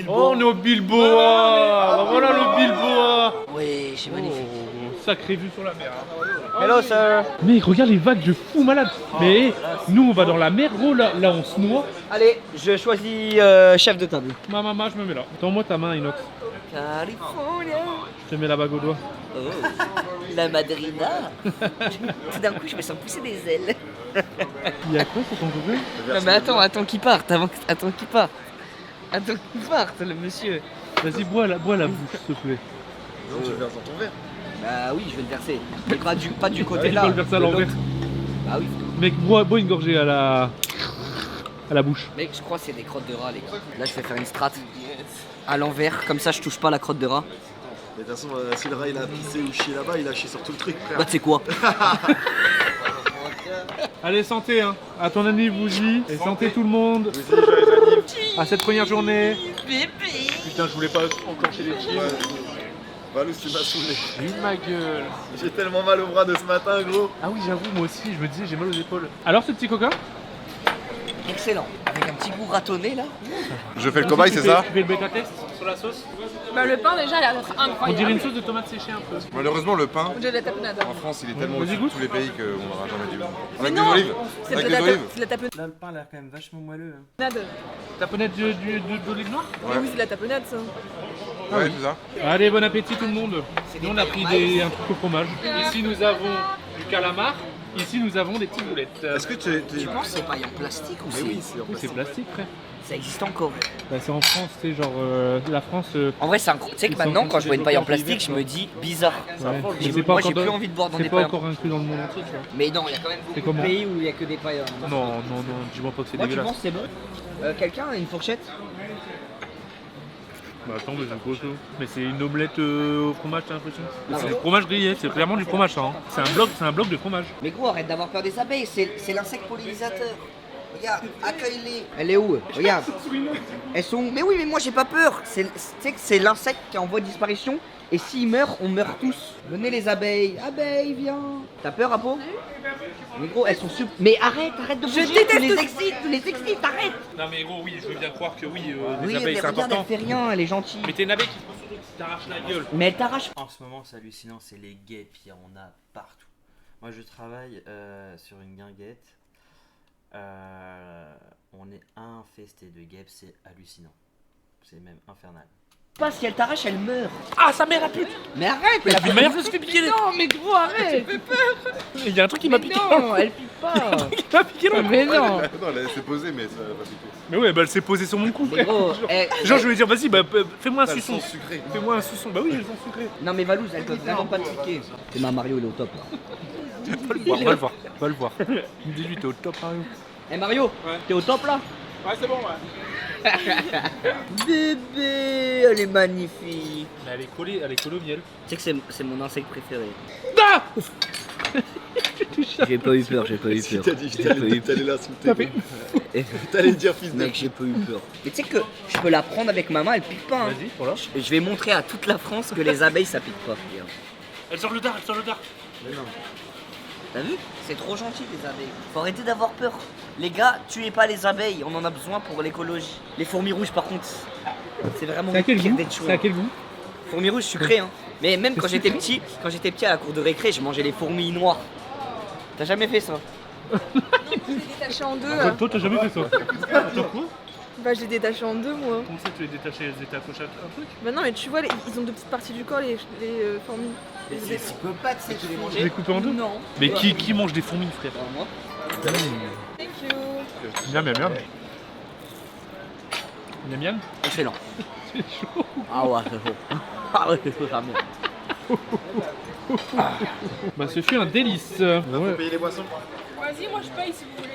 Oh, on est au Bilboa. Voilà le Bilboa. Oui, c'est magnifique. Sacrée vue sur la mer. Hello, sir. Mais regarde les vagues de fou malade. Mais nous on va dans la mer, gros, là on se noie. Allez, je choisis chef de table. Ma maman, je me mets là. Tends-moi ta main, Inox. California. Je te mets la bague au doigt. Oh, la madrina. Tout d'un coup, je me sens pousser des ailes. Il y a quoi sur ton copain? Non mais attends qu'il parte, attends qu'il parte, le monsieur. Vas-y, bois la bouche, s'il te plaît. Non, tu verses dans ton verre. Bah oui, je vais le verser. Mais pas du côté Il là. faut le verser à de l'envers. l'autre. Bah oui. Mec, bois une gorgée à la bouche. Mec, je crois que c'est des crottes de rat, les gars. Là, je vais faire une strat à l'envers, comme ça, je touche pas la crotte de rat. Mais de toute façon, si le rat il a pissé ou chié là-bas, il a chié sur tout le truc, frère. Bah, tu sais quoi? Allez, santé, hein. À ton anniversaire. Et santé tout le monde. À cette première journée. Putain, je voulais pas encore chez les petits. Valous, tu m'as saoulé. Ma gueule. J'ai tellement mal au bras de ce matin, gros. Ah oui, j'avoue, moi aussi, je me disais, j'ai mal aux épaules. Alors, ce petit coca? Excellent. Avec un petit goût ratonné, là. Je fais le cobaye, c'est ça? Tu fais le bêta test sur la sauce? Bah, le pain, déjà, il a l'air d'être On dirait incroyable. une sauce de tomate séchée un peu. Malheureusement, le pain, On dirait de la tapenade. en France, il est tellement Vas-y, au-dessus de goûte. tous les pays qu'on n'aura jamais dû. Mais Avec des non, olives. C'est Avec de des la olives. c'est de la tapenade. Là, le pain a l'air quand même vachement moelleux. Hein. Tapenade d'olive noire? Mais oui, c'est de la tapenade, ça. Ouais, c'est ça. Allez, bon appétit tout le monde. Nous, on a pris un truc au fromage. Ici, nous avons du calamar. Ici, nous avons des petites boulettes. Est-ce que tu Tu penses que c'est paille en plastique ou c'est... oui, c'est en Oui, c'est plastique, frère. Ça existe encore. Bah, c'est en France, tu sais, genre la France. En vrai, c'est incroyable. Tu sais que Ils sont maintenant, en quand je vois une paille en développement plastique, je me l'hiver, dis bizarre. Ouais. J'ai- Mais c'est pas moi, encore j'ai plus dans- envie de boire dans C'est des pas pailles. encore inclus dans le monde entier, tu vois. Mais non, il y a quand même C'est beaucoup de comment pays où il n'y a que des pailles. Non, dis-moi pas que c'est Moi, tu dégueulasse. penses que c'est bon Quelqu'un a une fourchette? Bah attends, mais c'est quoi ça? Mais c'est une omelette au fromage, t'as l'impression? Ah C'est ouais. du fromage grillé, c'est clairement du fromage ça. Hein. C'est un bloc de fromage. Mais gros, arrête d'avoir peur des abeilles, c'est l'insecte pollinisateur. Regarde, accueille-les. Elle est où? Regarde. Elles sont où? Mais oui, mais moi j'ai pas peur. Tu sais que c'est l'insecte qui est en voie de disparition. Et s'il meurt, on meurt tous. Venez les abeilles. Abeilles, viens. T'as peur, Apo? Mais gros, elles sont super. Mais arrête de bouger. Tu les excites, arrête. Non mais gros, oui, je veux bien croire que oui, les Oui, abeilles mais c'est regarde, important. elle fait rien, elle est gentille. Mais t'es une abeille qui te prend sur le dos, qui t'arrache la gueule. Mais elle t'arrache. En ce moment, c'est hallucinant, c'est les guêpes, il y en a partout. Moi, je travaille sur une guinguette. On est infesté de guêpes, c'est hallucinant. C'est même infernal. Pas si elle t'arrache, elle meurt. Ah, sa mère a pute. Mais arrête. Mais la plus mère, je se fait piquer. Non, mais gros, arrête. Il y a un truc qui m'a piqué. Non, elle pique pas. Il m'a piqué là. Mais non. Non, elle s'est posée, mais ça va pas piquer. Mais ouais, bah elle s'est posée sur mon cou. Mais gros, Genre, je vais lui dire, vas-y, bah fais-moi un T'as le suçon. sang sucré. Fais-moi un suçon. Bah oui, j'ai le sang sucré. Non mais Valouz, elle peut vraiment pas te piquer. C'est ma Mario, il est au top là. Va le voir. Dis-lui, t'es au top, Mario. Eh Mario, t'es au top là? Ouais, c'est bon, ouais. Bébé, elle est magnifique. Mais elle est collée au miel. Tu sais que c'est mon insecte préféré. Ah J'ai pas eu peur. Si t'as dit, t'allais l'insulter. Et- T'allais dire fils de. Mec, j'ai pas eu peur. Mais tu sais que je peux la prendre avec ma main, elle pique pas. Hein. Vas-y, voilà. Je vais montrer à toute la France que les abeilles ça pique pas. Regarde. Elle sort le dard. Mais non. T'as vu? C'est trop gentil les abeilles. Faut arrêter d'avoir peur. Les gars, tuez pas les abeilles, on en a besoin pour l'écologie. Les fourmis rouges par contre, c'est vraiment C'est à quel pire goût d'être chaud. C'est à quel goût Fourmis rouges sucrées hein. Mais même quand j'étais petit à la cour de récré, je mangeais les fourmis noires. T'as jamais fait ça? Je l'ai détaché en deux. Toi, t'as jamais fait ça. Attends, quoi? Bah, je l'ai détaché en deux, moi. Comment ça, tu les détachais? Elles étaient accrochées à un truc? Bah, non, mais tu vois, ils ont deux petites parties du corps, les fourmis. Mais c'est psychopathe, c'est tu les Je mangeais? les coupé en deux? Non. Mais qui mange des fourmis, frère? Moi. Thank you. Miam, miam, miam. Miam, miam. Excellent. C'est chaud. Ah ouais, c'est chaud. Ah ouais, c'est chaud, ça bien. Bah, ce fut un délice. Faut payer les boissons. Vas-y, moi je paye si vous voulez.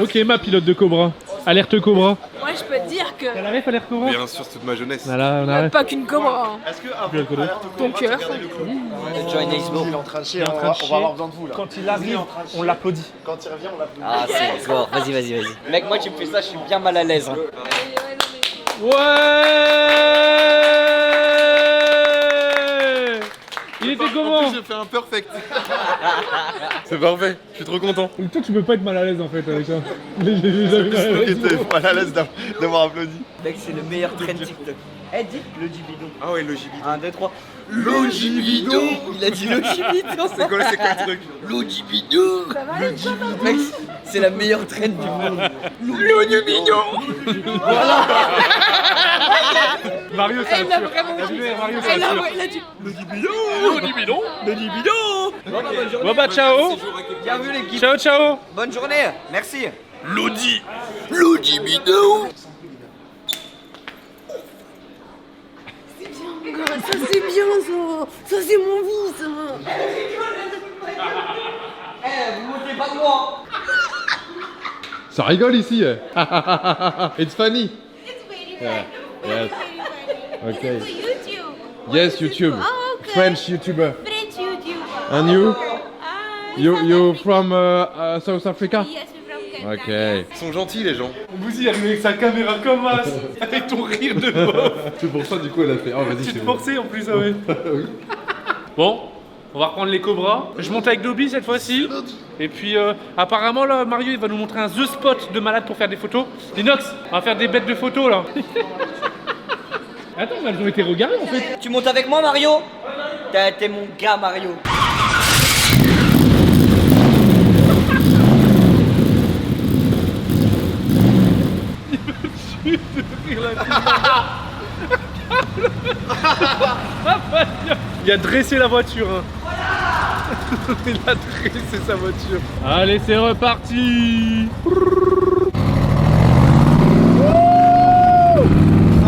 Ok, ma pilote de Cobra. Alerte Cobra. Moi je peux te dire que. T'as la ref, alerte Cobra? Bien sûr, c'est toute ma jeunesse. Voilà, on a ref. Pas qu'une cobra. Est-ce que Bien le code. Ton cœur. Join Facebook. Il est en train de chier, Il est en on train va de chier. avoir besoin de vous là. Quand il arrive, on l'applaudit. Quand il revient, on l'applaudit. Ah, c'est fort. Vas-y, vas-y, vas-y. Mec, moi, tu me fais ça, je suis bien mal à l'aise. Hein. Ouais. Il était En comment? plus, j'ai fait un perfect. C'est parfait, je suis trop content. Toi, tu peux pas être mal à l'aise en fait avec ça. J'ai jamais mal à l'aise. J'étais mal à l'aise d'avoir applaudi. Mec, c'est le meilleur trend TikTok. Eh, dis le Gibidon. Ah ouais, le gibidon. 1, 2, 3. Logibidon. Il a dit le Gibidon. C'est quoi le truc? Logibidon. Mec, c'est la meilleure trend du monde. Logibidon. Voilà. Mario, ça Elle l'a assure. vraiment dit. Mario, ça Elle assure. a dit. Bon bah ciao. Bienvenue l'équipe. Ciao, ciao. Bonne journée. Merci. Logibidon. Ça c'est bien ça. Ça c'est mon vie ça. Eh, vous montez pas de moi. Ça rigole ici. It's funny. Yeah. Yes. Okay. YouTube. Yes, YouTube. Oh, okay. French YouTuber. French YouTuber. And you? You South from South Africa? Africa. Yes, we're from Cape Town. Ok. Ils sont gentils les gens. Vous y arrivez avec sa caméra comme as, avec ton rire de bof. C'est pour ça du coup elle a fait. Oh vas-y Tu c'est te bon. forçais en plus, ah ouais. Oui. Bon, on va reprendre les cobras. Je monte avec Dobby cette fois-ci. Et puis apparemment là, Mario il va nous montrer un The Spot de malade pour faire des photos. Linox, on va faire des bêtes de photos là. Attends, mais elles ont été regardées en fait. Tu montes avec moi, Mario? T'es mon gars, Mario. Il a dressé la voiture. Hein. Il a dressé sa voiture. Allez, c'est reparti.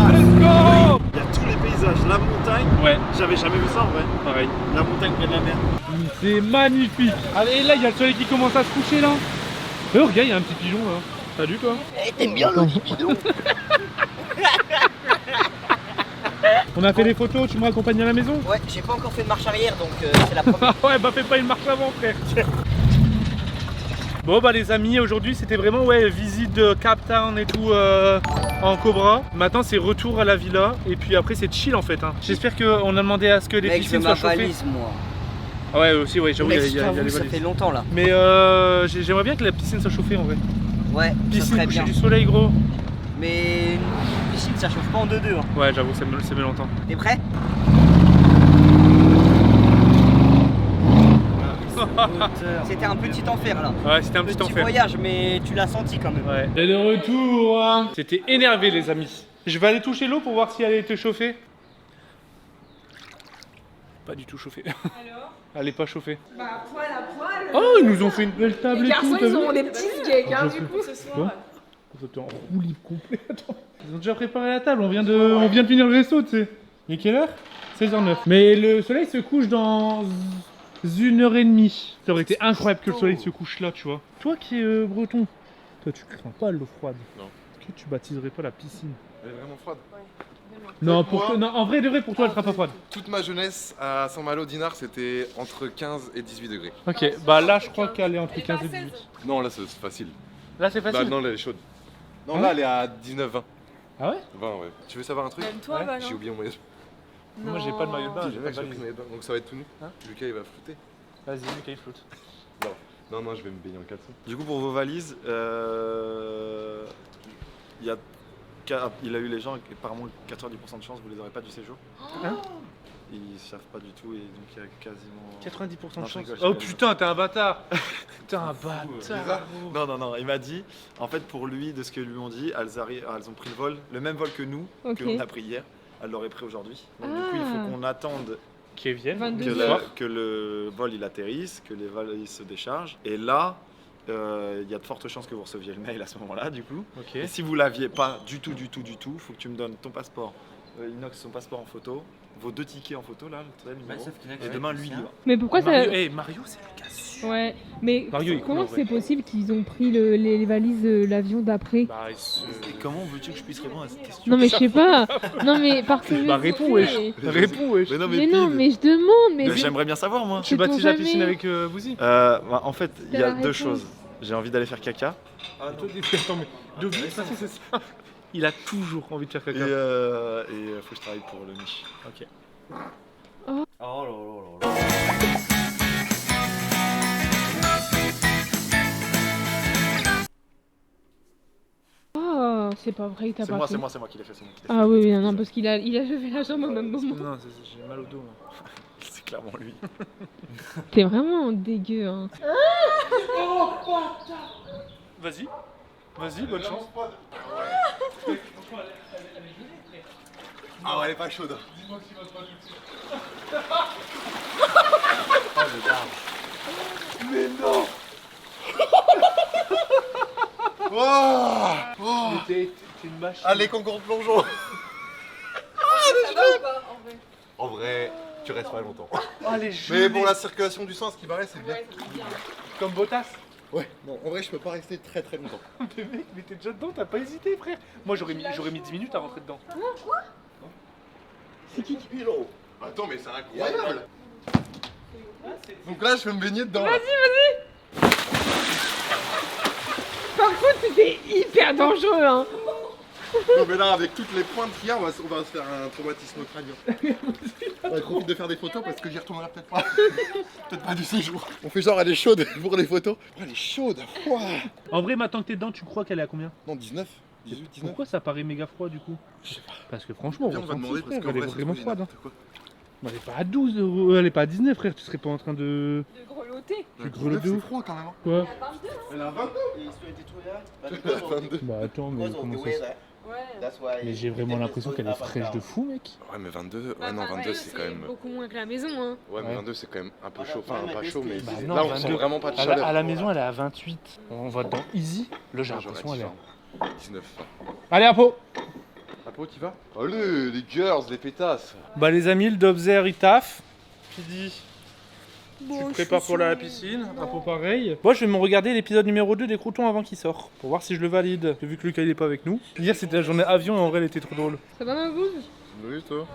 Let's go. Il y a tous les paysages, la montagne. Ouais, J'avais jamais vu ça en vrai. pareil. La montagne près de la mer. C'est magnifique. Allez, là, il y a le soleil qui commence à se coucher là. Oh, regarde, il y a un petit pigeon là. Salut toi. Eh, t'aimes bien le Gibidon? On a fait des photos, tu me raccompagnes à la maison? Ouais, j'ai pas encore fait de marche arrière, donc c'est la première. Ouais, bah fais pas une marche avant, frère. Bon bah les amis, aujourd'hui c'était vraiment visite de Cape Town et tout en Cobra. Maintenant c'est retour à la villa et puis après c'est chill en fait. Hein. J'espère qu'on a demandé à ce que les Mec, je veux piscines ma soient chauffées. valise, moi. Ah ouais aussi, ouais, j'avoue, Mec, il y a les j'avoue, ça valises. fait longtemps là. Mais j'aimerais bien que la piscine soit chauffée en vrai. Ouais, ça Piscine, serait coucher bien. du soleil gros. Mais une piscine, ça chauffe pas en 2-2. Hein. Ouais, j'avoue, ça met longtemps. T'es prêt? C'était un petit enfer là. Ouais, c'était un petit enfer. voyage, mais tu l'as senti quand même. Ouais. Et de retour hein. C'était énervé les amis. Je vais aller toucher l'eau pour voir si elle était chauffée. Pas du tout chauffée. Alors? Elle est pas chauffée. Bah poil à poil. Oh, ils nous ont fait une belle table Les et tout. garçons t'as ils vu ont des petits skates hein, du coup ce Quoi soir. C'était en roue libre complet. Attends. Ils ont déjà préparé la table. On vient de finir le resto, tu sais. Il est quelle heure? 16h09. Mais le soleil se couche dans 1h30. Ça aurait été incroyable que le soleil se couche là, tu vois. Toi qui es breton, toi tu crains pas l'eau froide. Non. Est-ce que tu baptiserais pas la piscine? Elle est vraiment froide. Non, Moi- pour toi, non, en vrai de vrai, pour toi, elle sera pas froide. Toute ma jeunesse à Saint-Malo d'Inard c'était entre 15 et 18 degrés. Ok, bah là, je crois qu'elle est entre 15 et 18. Non là c'est facile. Là, c'est Bah, facile. non là elle est chaude. Non Hein là elle est à 19-20. Ah ouais? 20 ouais. Tu veux savoir un truc? Même toi, Ouais, bah J'ai non. oublié mon maillot. Moi, j'ai pas de maillot de bain, Si, j'ai j'ai pas de pris valise. le maillot de bain. Donc ça va être tout nu. Hein Lucas il va flouter. Vas-y, Lucas, flotte. Non je vais me baigner en caleçon. Du coup, pour vos valises, il a eu les gens, apparemment 90% de chance, vous les aurez pas du séjour. Hein? Ils savent pas du tout et donc il y a quasiment. 90% Non, de je chance. rigole, Oh je putain, t'es un bâtard. T'es un bâtard. Non, il m'a dit, en fait, pour lui, de ce que lui ont dit, elles ont pris le vol, le même vol que nous, Ok. qu'on a pris hier, elles l'auraient pris aujourd'hui. Donc du coup, il faut qu'on attende Qui viennent. 22 que, heures. que le vol il atterrisse, que les valises se déchargent. Et là, il y a de fortes chances que vous receviez le mail à ce moment-là, du coup. Ok. Et si vous l'aviez pas du tout, faut que tu me donnes ton passeport, Inox, son passeport en photo, vos 2 tickets en photo, là, le numéro. sauf qu'Inox, Et demain, lui, il y va. Mais pourquoi ça. Mario, c'est le cas sûr. Ouais, mais Mario, il comment court, c'est possible qu'ils ont pris les valises de l'avion d'après? Bah, Et comment veux-tu que je puisse répondre à cette question? Non mais je sais pas. Non mais par curiosité. Bah, réponds, wesh. Réponds, wesh. Mais non, Mais non, mais je demande. Mais j'aimerais bien savoir, moi. Tu baptises la piscine avec Bouzy? En fait, il y T'as a la 2 réponse. choses. J'ai envie d'aller faire caca. Attends, mais de toute façon, c'est ça. Il a toujours envie de faire Et caca. faut que je travaille pour le niche. Ok. Oh là là là là. Oh, c'est pas vrai, t'as C'est pas moi, fait. c'est moi qui l'ai fait. Ah oui, non, parce qu'il a levé la jambe au même moment. Non, j'ai mal au dos. Là. C'est clairement lui. T'es vraiment dégueu, hein. Vas-y. Vas-y, bonne chance. Ah ouais, elle est pas chaude. Mais non. Oh, T'es une machine. allez, concours de plongeon. En vrai, tu restes pas longtemps. Allez, Mais pour la circulation du sang, ce qui paraît, c'est bien. Comme Bottas. Ouais, non, en vrai, je peux pas rester très longtemps. Mais mec, mais t'es déjà dedans, t'as pas hésité, frère. Moi, j'aurais mis 10 minutes à rentrer dedans. C'est qui Pilot. Attends, mais c'est incroyable. Donc là, je vais me baigner dedans. Vas-y. Par contre, c'était hyper dangereux, hein. Non, mais là, avec toutes les pointes qu'il y a, on va se faire un traumatisme crânien. On va profiter de faire des photos parce que j'y retournerai peut-être pas. Peut-être pas du séjour. On fait genre, elle est chaude pour les photos. Oh, elle est chaude. Ouah. En vrai, maintenant que t'es dedans, tu crois qu'elle est à combien? Non, 19. 18, 19. Pourquoi ça paraît méga froid du coup? Je sais pas. Parce que franchement, Viens, on va ressenti, demander frère, parce qu'en elle est vrai, vraiment c'est froide. Hein. n'importe quoi. Elle est pas à 12 euros, elle est pas à 19, frère. Tu serais pas en train de. De grelotter. Tu grelottes de C'est ouf. froid quand même. Hein. Quoi? Elle a 22. Elle a 22. Bah attends, mais comment ça se... Ouais. Mais j'ai vraiment l'impression qu'elle est fraîche de fou, mec. Ouais, mais 22, ouais, non, 22 c'est quand même. beaucoup moins que la maison, hein. Ouais, mais 22 c'est quand même un peu chaud. Enfin, pas chaud, mais Bah là non, on 22. sent vraiment pas de À chaleur. la maison, elle est à 28. On va dans Easy. Là, j'ai Non, j'aurais l'impression qu'elle est. 19. Allez, Apo! Apo, tu vas? Allez, les girls, les pétasses. Bah, les amis, le Dobzer il taffe. Qui dit. Bon, Tu te prépares pour la piscine, Apo pareil. Moi, je vais me regarder l'épisode numéro 2 des Croutons avant qu'il sort. Pour voir si je le valide. Vu que Lucas il est pas avec nous. Hier, c'était la journée avion et en vrai, elle était trop drôle. Ça va, ma bouse? Oui, toi?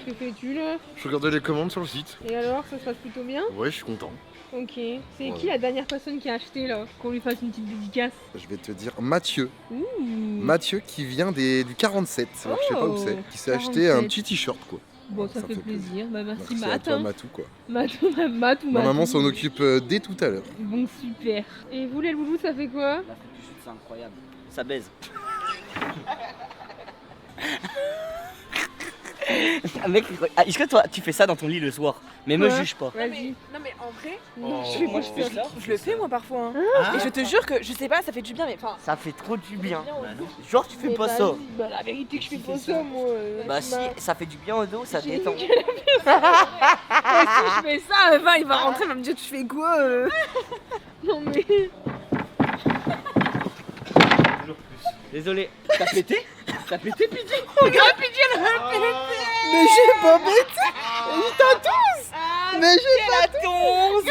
Que fais-tu, là? Je regardais les commandes sur le site. Et alors, ça se passe plutôt bien? Ouais, je suis content. Ok. C'est Ouais. qui la dernière personne qui a acheté, là? Qu'on lui fasse une petite dédicace? Je vais te dire Mathieu. Ouh. Mathieu qui vient du 47. Alors, je sais pas où c'est. Qui s'est acheté 47. un petit t-shirt, quoi. Bon, ça Ça fait fait plaisir. Bah, merci, Merci à Matt. toi, hein. Matou, quoi. Matou, Matou. Ma maman s'en occupe dès tout à l'heure. Bon, super. Et vous, les loulous, ça fait quoi? La photo du shoot, c'est incroyable. Ça baise. Mec, est-ce que toi tu fais ça dans ton lit le soir? Mais me Ouais. juge pas. Vas-y. Non mais en vrai, Non, Moi je fais ça. je le fais moi parfois. Hein. Ah. Et je te jure que je sais pas, ça fait du bien mais enfin. Ça fait trop du bien. Bah non. Genre tu fais Mais pas vas-y, ça. Bah, la vérité que je fais pas ça, moi. Bah si, ça fait du bien au dos, ça J'ai détend. Si je fais ça, Eva il va rentrer, il va me dire tu fais quoi Non, mais. Désolé. T'as pété? T'as pété Pidgey? Regarde Pidgey elle a pété. Mais j'ai pas pété. Il t'a tous. Mais j'ai pas tous.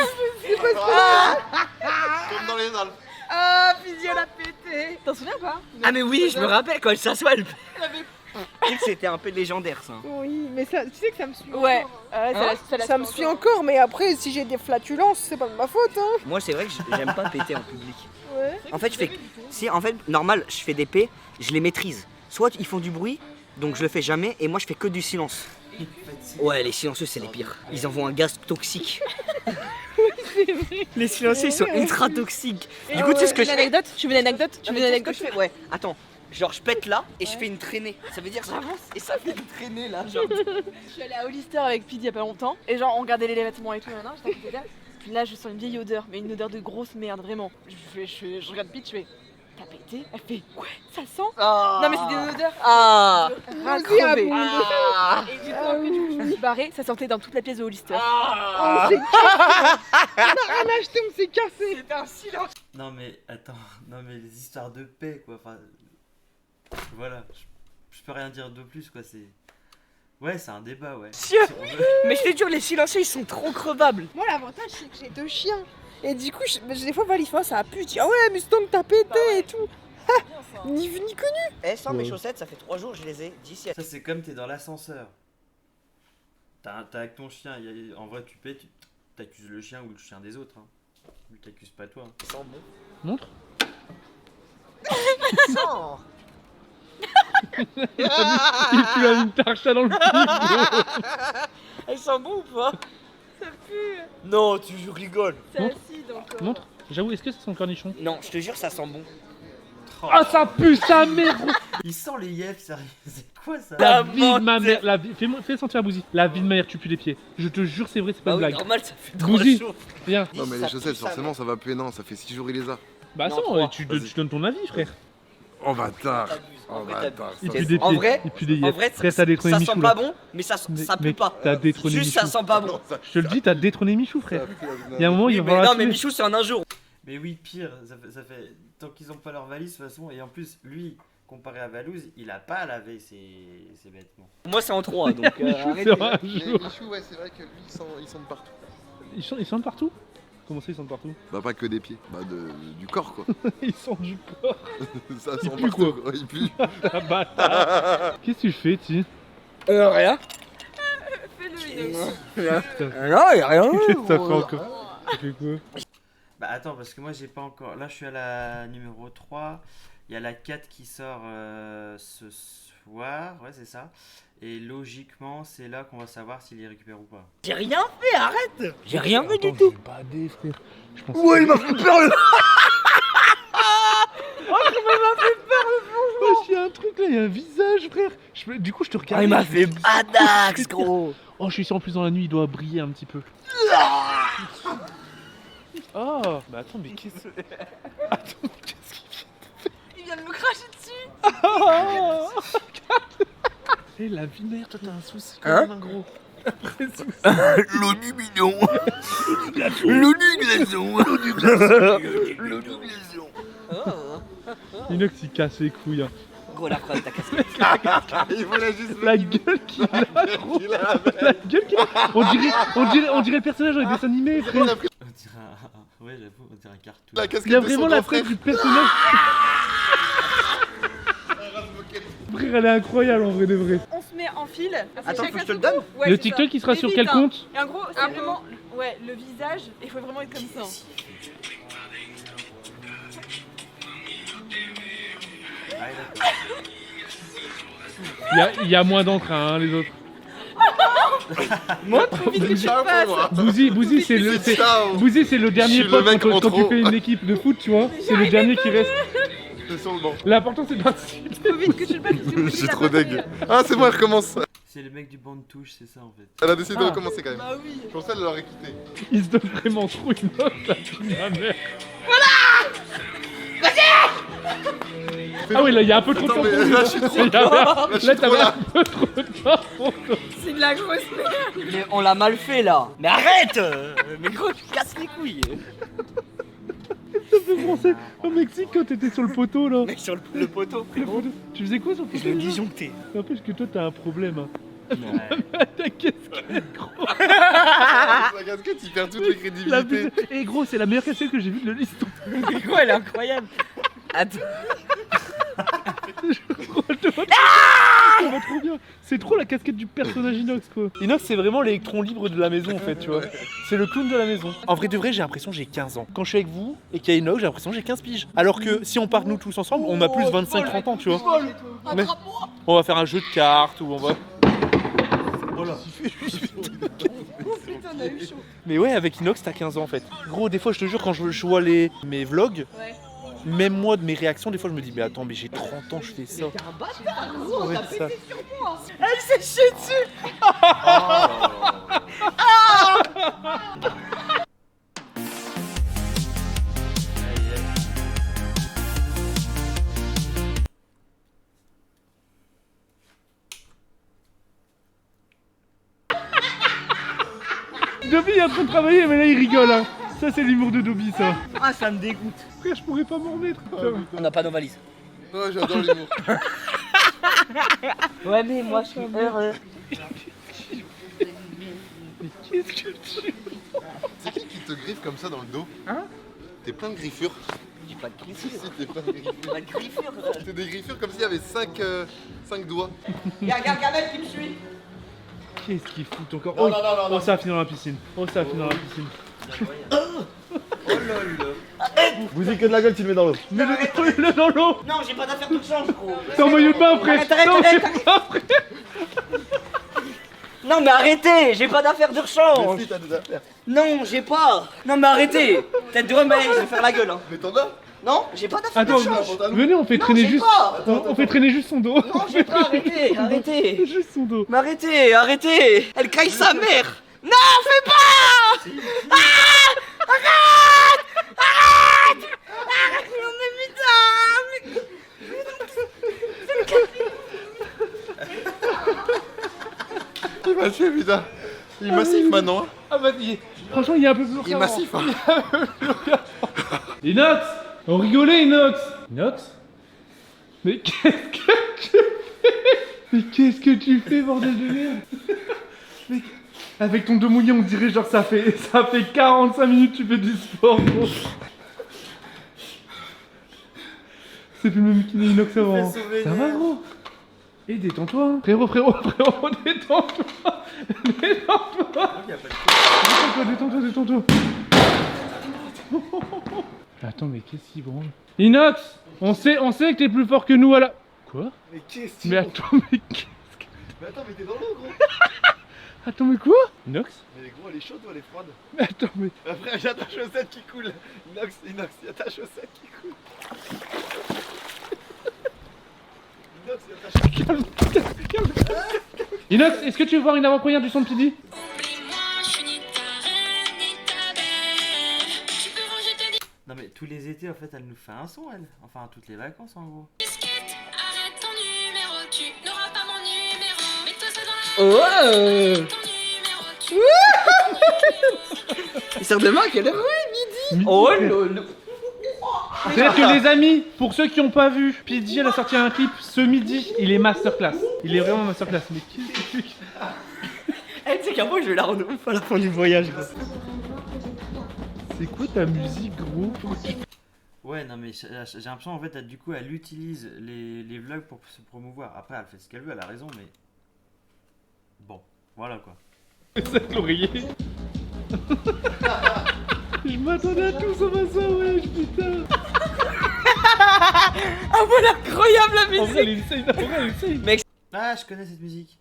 Comme dans les Alpes. Ah Pidgey elle a pété. T'en souviens pas? Ah mais oui, je me rappelle quand elle s'assoit, elle... Tu sais que c'était un peu légendaire ça. Oui, mais ça, tu sais que ça me suit. Ouais. Hein Ça me suit encore, mais après si j'ai des flatulences, c'est pas de ma faute hein. Moi c'est vrai que j'aime pas péter en public. Ouais. En fait je fais... Si en fait, normal, je fais des P, je les maîtrise. Soit ils font du bruit, donc je le fais jamais, et moi je fais que du silence. Ouais, les silencieux c'est les pires. Ils envoient un gaz toxique. Les silencieux ils sont ultra toxiques. Du coup tu sais ce que je fais? Anecdote? Tu veux une anecdote? Tu veux une anecdote? Je fais, ouais, attends, genre je pète là et je fais une traînée. Ça veut dire j'avance et ça fait une traînée là, genre. Je suis allée à Hollister avec Pete il y a pas longtemps et genre on regardait les vêtements et tout maintenant, j'étais à côté d'elle. Puis là je sens une vieille odeur, mais une odeur de grosse merde vraiment. Je regarde Pete, je fais t'as pété? Elle fait ouais ça sent. Ah. Non mais c'était une odeur Ah. racrevée. Ah. Et du coup après du coup je fini. Barré, ça sortait dans toute la pièce de Hollister. On s'est cassé. On a rien acheté, on s'est cassé. C'était un silence. Non mais attends, non mais les histoires de paix quoi, enfin voilà, je peux rien dire de plus quoi, c'est... Ouais c'est un débat ouais. Sûr. Si on veut. Mais je te jure, les silencieux ils sont trop crevables. Moi, l'avantage, c'est que j'ai 2 chiens. Et du coup, des fois, Valifort, ça a pu dire, ah ouais, Mustang, t'as pété et tout. Ah, ni vu ni connu. Eh, sans mes chaussettes, ça fait 3 jours que je les ai. 10 Ça c'est comme t'es dans l'ascenseur. T'as avec ton chien, en vrai tu paies, t'accuses le chien ou le chien des autres. Hein. Lui t'accuses pas toi. Hein. Sans bon. Montre. Sans. Il pue à une tarcha dans le cul. Elles sont bon ou pas? Ça pue. Non, tu rigoles. C'est Montre. acide encore. Montre. J'avoue, est-ce que ça sent cornichon? Non, je te jure, ça sent bon. Ah, ça pue sa mère. Il sent les yeux, sérieux, c'est quoi ça? La vie de ma mère, fais sentir Bouzy. La vie de ma mère, tu pues les pieds. Je te jure, c'est vrai, c'est pas Ah une oui, blague. normal, ça fait trop Bouzy, chaud. viens. Non, mais Ça les chaussettes, pue sa forcément, ça va puer. Non, ça fait 6 jours, il les a. Bah, Non, ça, trois. tu donnes ton avis, frère. Oh bâtard. T'abuses. Oh En vrai, bâtard. Il C'est- pue des en pieds. vrai- Il pue des En yeux. vrai, Frère, t'as détrôné ça Michou. sent là. pas bon, mais ça pue Mec, pas. t'as détrôné Juste Michou. ça sent pas bon. Je te le dis, t'as détrôné Michou, frère. Il y a un moment, Oui, il va mais falloir non, la mais tuer. Michou, c'est en un jour. Mais oui, pire, ça fait tant qu'ils ont pas leur valise de toute façon, et en plus, lui, comparé à Valouz, il a pas lavé ses vêtements. Moi, c'est en 3, donc Michou, arrêtez. c'est un Mais jour. Michou, ouais, c'est vrai que lui, il sent de partout. Ils sentent partout? Comment ça, ils sentent partout? Bah, pas que des pieds. Bah, du corps, quoi. Ils sentent du corps. Ça Il sent pue, partout, quoi. quoi. Il pue. Ah, bâtard. Qu'est-ce que tu fais, Ti? Rien. Fais-le, Inox. Non, y'a rien. Qu'est-ce que ça fait encore? Ça fait quoi? Bah attends, parce que moi j'ai pas encore... Là je suis à la numéro 3, il y a la 4 qui sort ce soir, ouais c'est ça. Et logiquement c'est là qu'on va savoir s'il les récupère ou pas. J'ai rien fait, arrête. J'ai rien fait du Attends, tout. j'ai pas des frère. Je pense Ouais, il m'a fait peur le. Wesh, il y a un truc là, il y a un visage, frère. Du coup, je te regarde. Ah, il m'a fait badax, gros. Oh, je suis sûr en plus dans la nuit, il doit briller un petit peu. Oh, bah attends, mais qu'est-ce que. Attends, qu'est-ce qu'il fait? Il vient de me cracher dessus. Oh, hé, la vie mère, toi t'as un souci quand Hein même, un gros. Après souci. L'ONU mignon. L'ONU glaçon. L'ONU glaçon. Inox, il casse les couilles. Hein. Gros, la preuve, ta casquette. Il voulait juste La gueule qu'il a, gros. La gueule qu'il a. On dirait le personnage dans les dessins animés, frère. On dirait un... Ouais j'avoue, on dirait un cartoon. La Il casquette y a de son vraiment la grand frère. tête du personnage. Frère, elle est incroyable en vrai de vrai. On se met en file. Attends, Chacun faut que je te le son donne. tour. Ouais, Le c'est TikTok, ça. il sera Mais sur vite, quel hein. compte? Et en gros, c'est vraiment. Ouais, le visage, il faut vraiment être comme ça. Ah ouais, d'accord. Il y a moins d'encre, hein, les autres. Moi, Faut vite que tu Ciao le fasses. pour moi. Bouzy, c'est le. C'est ciao. Bouzy, c'est le dernier Je suis pote le mec quand en tu trop. fais une équipe de foot, tu vois. C'est le dernier qui reste. C'est sur le banc. L'important, c'est de participer. Faut vite que tu le fasses. parce que Je Bouzy suis l'a trop pas deg. fait. Ah, c'est bon, elle recommence. C'est le mec du banc de touche, c'est ça en fait. Elle a décidé de Ah. recommencer quand même. Bah oui. Je pensais qu'elle l'aurait quitté. Il se donne vraiment trop une note, la fille de ma mère. Ah oui, là, il y a un peu trop de Attends, temps. mais pour lui, là, je suis trop Il y avait- Là, je suis Là, trop t'avais là. un peu trop de temps pour toi. C'est de la grosse merde. Mais on l'a mal fait là. Mais arrête. Mais gros, tu casses les couilles. Ça fait penser au Mexique quand t'étais sur le poteau, là. Mec, sur le poteau, Le frérot. poteau. Tu faisais quoi sur le Je poteau l'ai déjà disjoncté. N'empêche que toi, t'as un problème. Hein. Ouais. Ta casquette, gros. La casquette, il perd toute les La crédibilités. bise- Et gros, c'est la meilleure casquette que j'ai vue de l'histoire. Mais gros, elle est incroyable. Attends. Ça va trop bien. C'est trop la casquette du personnage Inox, quoi. Inox, c'est vraiment l'électron libre de la maison, en fait, tu vois. C'est le clown de la maison. En vrai de vrai, j'ai l'impression que j'ai 15 ans. Quand je suis avec vous et qu'il y a Inox, j'ai l'impression que j'ai 15 piges. Alors que si on part nous tous ensemble, on a plus 25-30 ans, tu vois. Mais on va faire un jeu de cartes ou on va. Voilà. Putain, on a eu chaud. Mais ouais, avec Inox, t'as 15 ans en fait. Gros, des fois, je te jure, quand je vois mes vlogs, Ouais. même moi de mes réactions, des fois, je me dis, mais attends, mais j'ai 30 ans, je fais ça. T'es un bâtard, gros. Ouais, T'as c'est ça. pété sur moi. Elle s'est chiée dessus. Dobby est en train de travailler, mais là il rigole. Hein. Ça, c'est l'humour de Dobby, ça. Ah, ça me dégoûte. Frère, je pourrais pas m'en remettre. On n'a pas nos valises. Ouais, j'adore l'humour. Ouais, mais moi, je suis heureux. Qu'est-ce que tu... C'est qui te griffe comme ça dans le dos? Hein? T'es plein de griffures. J'ai pas de griffures. Si, t'es plein de griffures. Pas de griffures. T'es des griffures comme s'il y avait 5 doigts. Regarde, Gamel qui me suit. Qu'est-ce qu'il fout encore? Non, Oh, non, non, non, oh, non. ça a fini dans la piscine. Oh, ça a fini dans la piscine. Vous dites que de la gueule, tu le mets dans l'eau. Mets-le dans l'eau. Non, j'ai pas d'affaire de change, gros. T'es en maillot de bain, frère. Arrête, Non, arrête, c'est pas vrai. Non, mais arrêtez, j'ai pas d'affaire de rechange. Mais si, t'as des affaires. Non, j'ai pas. Non, mais arrêtez. Tête de remède, je vais faire la gueule. Hein. Mais t'en as? Non, j'ai pas d'affaire de Attends, rechange. venez, on fait Non, traîner j'ai juste. pas. On fait traîner juste son dos. Non, j'ai pas, arrêtez, arrêtez. Juste son dos. Mais arrêtez, arrêtez. Elle craille sa mère. Non, fais pas. Ah, arrête. Arrête. Arrête, non, mais putain. Il m'a tué, putain. Il est massif maintenant. Hein. Ah bah, franchement, il est un peu plus lourd. Il est massif. Hein. Inox, on rigolait, Inox. Inox. Mais qu'est-ce que tu fais? Mais qu'est-ce que tu fais, bordel de merde? Mais avec ton dos mouillé, on dirait genre ça fait 45 minutes que tu fais du sport, gros. C'est plus le même kiné Inox avant. Ça va, gros? Et détends-toi, hein. Frérot, détends-toi. Détends-toi. Attends, mais qu'est-ce qu'il branle? Inox, on sait que t'es plus fort que nous à la... Quoi? Mais qu'est-ce que Mais attends, mais qu'est-ce que... Mais attends, mais t'es dans l'eau, gros. Attends, mais quoi? Inox? Mais gros, elle est chaude ou elle est froide? Mais attends, mais... Après, y'a ta chaussette qui coule. Inox, y'a ta chaussette qui coule. Inox, y'a ta chaussette. Calme. Inox, est-ce que tu veux voir une avant-première du son de Pidi? Non mais tous les étés en fait elle nous fait un son elle. Enfin toutes les vacances en gros. Arrête ton numéro, tu n'auras pas mon numéro. Mets-toi ça dans la... Il sort demain à quelle heure? Midi. Oh lolo. C'est-à-dire que les amis, pour ceux qui n'ont pas vu, Pidi elle a sorti un clip ce midi, il est masterclass. Il est vraiment masterclass. Mais qu'est-ce que tu fais? Eh, tu sais qu'à moi je vais la rendre ouf à la fin du voyage. Gros. C'est quoi ta musique, gros? Ouais non mais j'ai l'impression en fait du coup elle utilise les vlogs pour se promouvoir. Après elle fait ce qu'elle veut, elle a raison mais... Bon, voilà quoi. C'est avec l'oreiller. Je m'attendais à tout sauf à ça, wesh, putain. Ah voilà, incroyable la musique. En vrai, elle essaye. Mec. Ah je connais cette musique.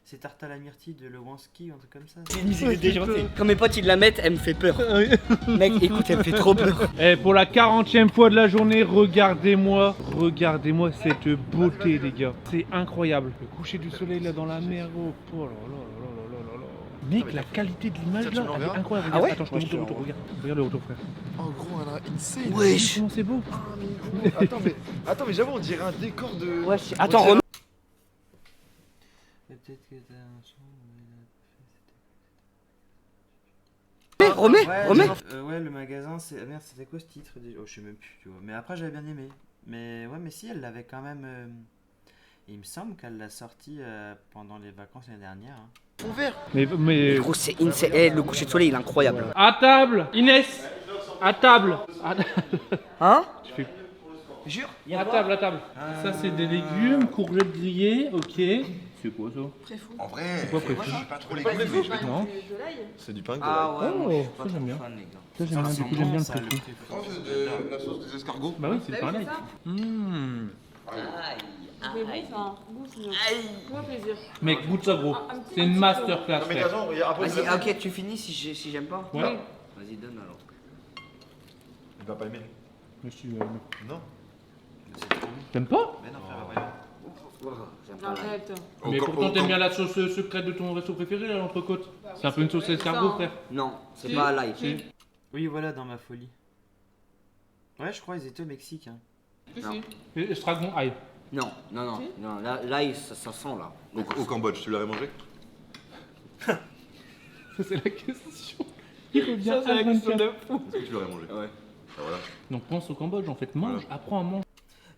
C'est Tarte à la myrtille de Lewanski ou un truc comme ça. C'est une musique déjantée. Quand mes potes ils la mettent, elle me fait peur. Mec, écoute, elle me fait trop peur. Eh, pour la 40e fois de la journée, regardez-moi cette beauté, les gars. C'est incroyable. Le coucher du soleil là dans la mer, oh, oh là là là là là là. Mec, la qualité de l'image là, elle est incroyable. Ah ouais? Attends, je te montre le retour, regarde. Regarde le retour, frère. Oh gros, elle a insane. Wesh. Comment c'est beau. Attends, mais j'avoue, on dirait un décor de. Ouais, attends, remets. Remets. Ouais le magasin c'est... Ah, merde c'était quoi ce titre déjà? Oh je sais même plus tu vois. Mais après j'avais bien aimé. Mais ouais mais si elle l'avait quand même... Il me semble qu'elle l'a sorti pendant les vacances l'année dernière. Hein. Fond vert. Mais... Gros, c'est insane. Eh, le coucher de soleil il est incroyable. À table, Inès. À table. Hein? Tu fais... Jure. À table. Ça c'est des légumes, courgettes grillées, ok. C'est quoi ça? En vrai, quoi, moi je suis pas trop légumes, mais je vais. Non. C'est du pain que Ah ouais, moi, je suis pas ça, j'aime trop bien. fan, les gars. Ça j'aime bien, du coup j'aime bien le Ça, préfou. Oh, c'est de la sauce des escargots. Bah oui, c'est pas pareil. Mais bon, ça a un goût, sinon. Moi, plaisir. Mec, goûte ça gros. C'est une masterclass. Non, mais t'as raison, après. Vas-y, ah, ok, tu finis si j'aime pas. Ouais. Vas-y, donne alors. Il va pas aimer. Mais je suis... Non. T'aimes pas? Mais non frère va pas J'aime pas. Arrête. Mais pourtant t'aimes bien la sauce secrète de ton resto préféré, là, l'entrecôte. C'est un peu une sauce escargot, frère. Non, c'est Si. pas live. Si. Oui voilà dans ma folie. Ouais je crois ils étaient au Mexique hein. Non. Et estragon ail. Non, là ça sent là. Au Cambodge, tu l'avais mangé? Ça, c'est la question. Il revient Ça, c'est la à question 24. de fou. Est-ce que tu l'aurais mangé? Ouais. Voilà. Donc pense au Cambodge en fait, mange, apprends à manger.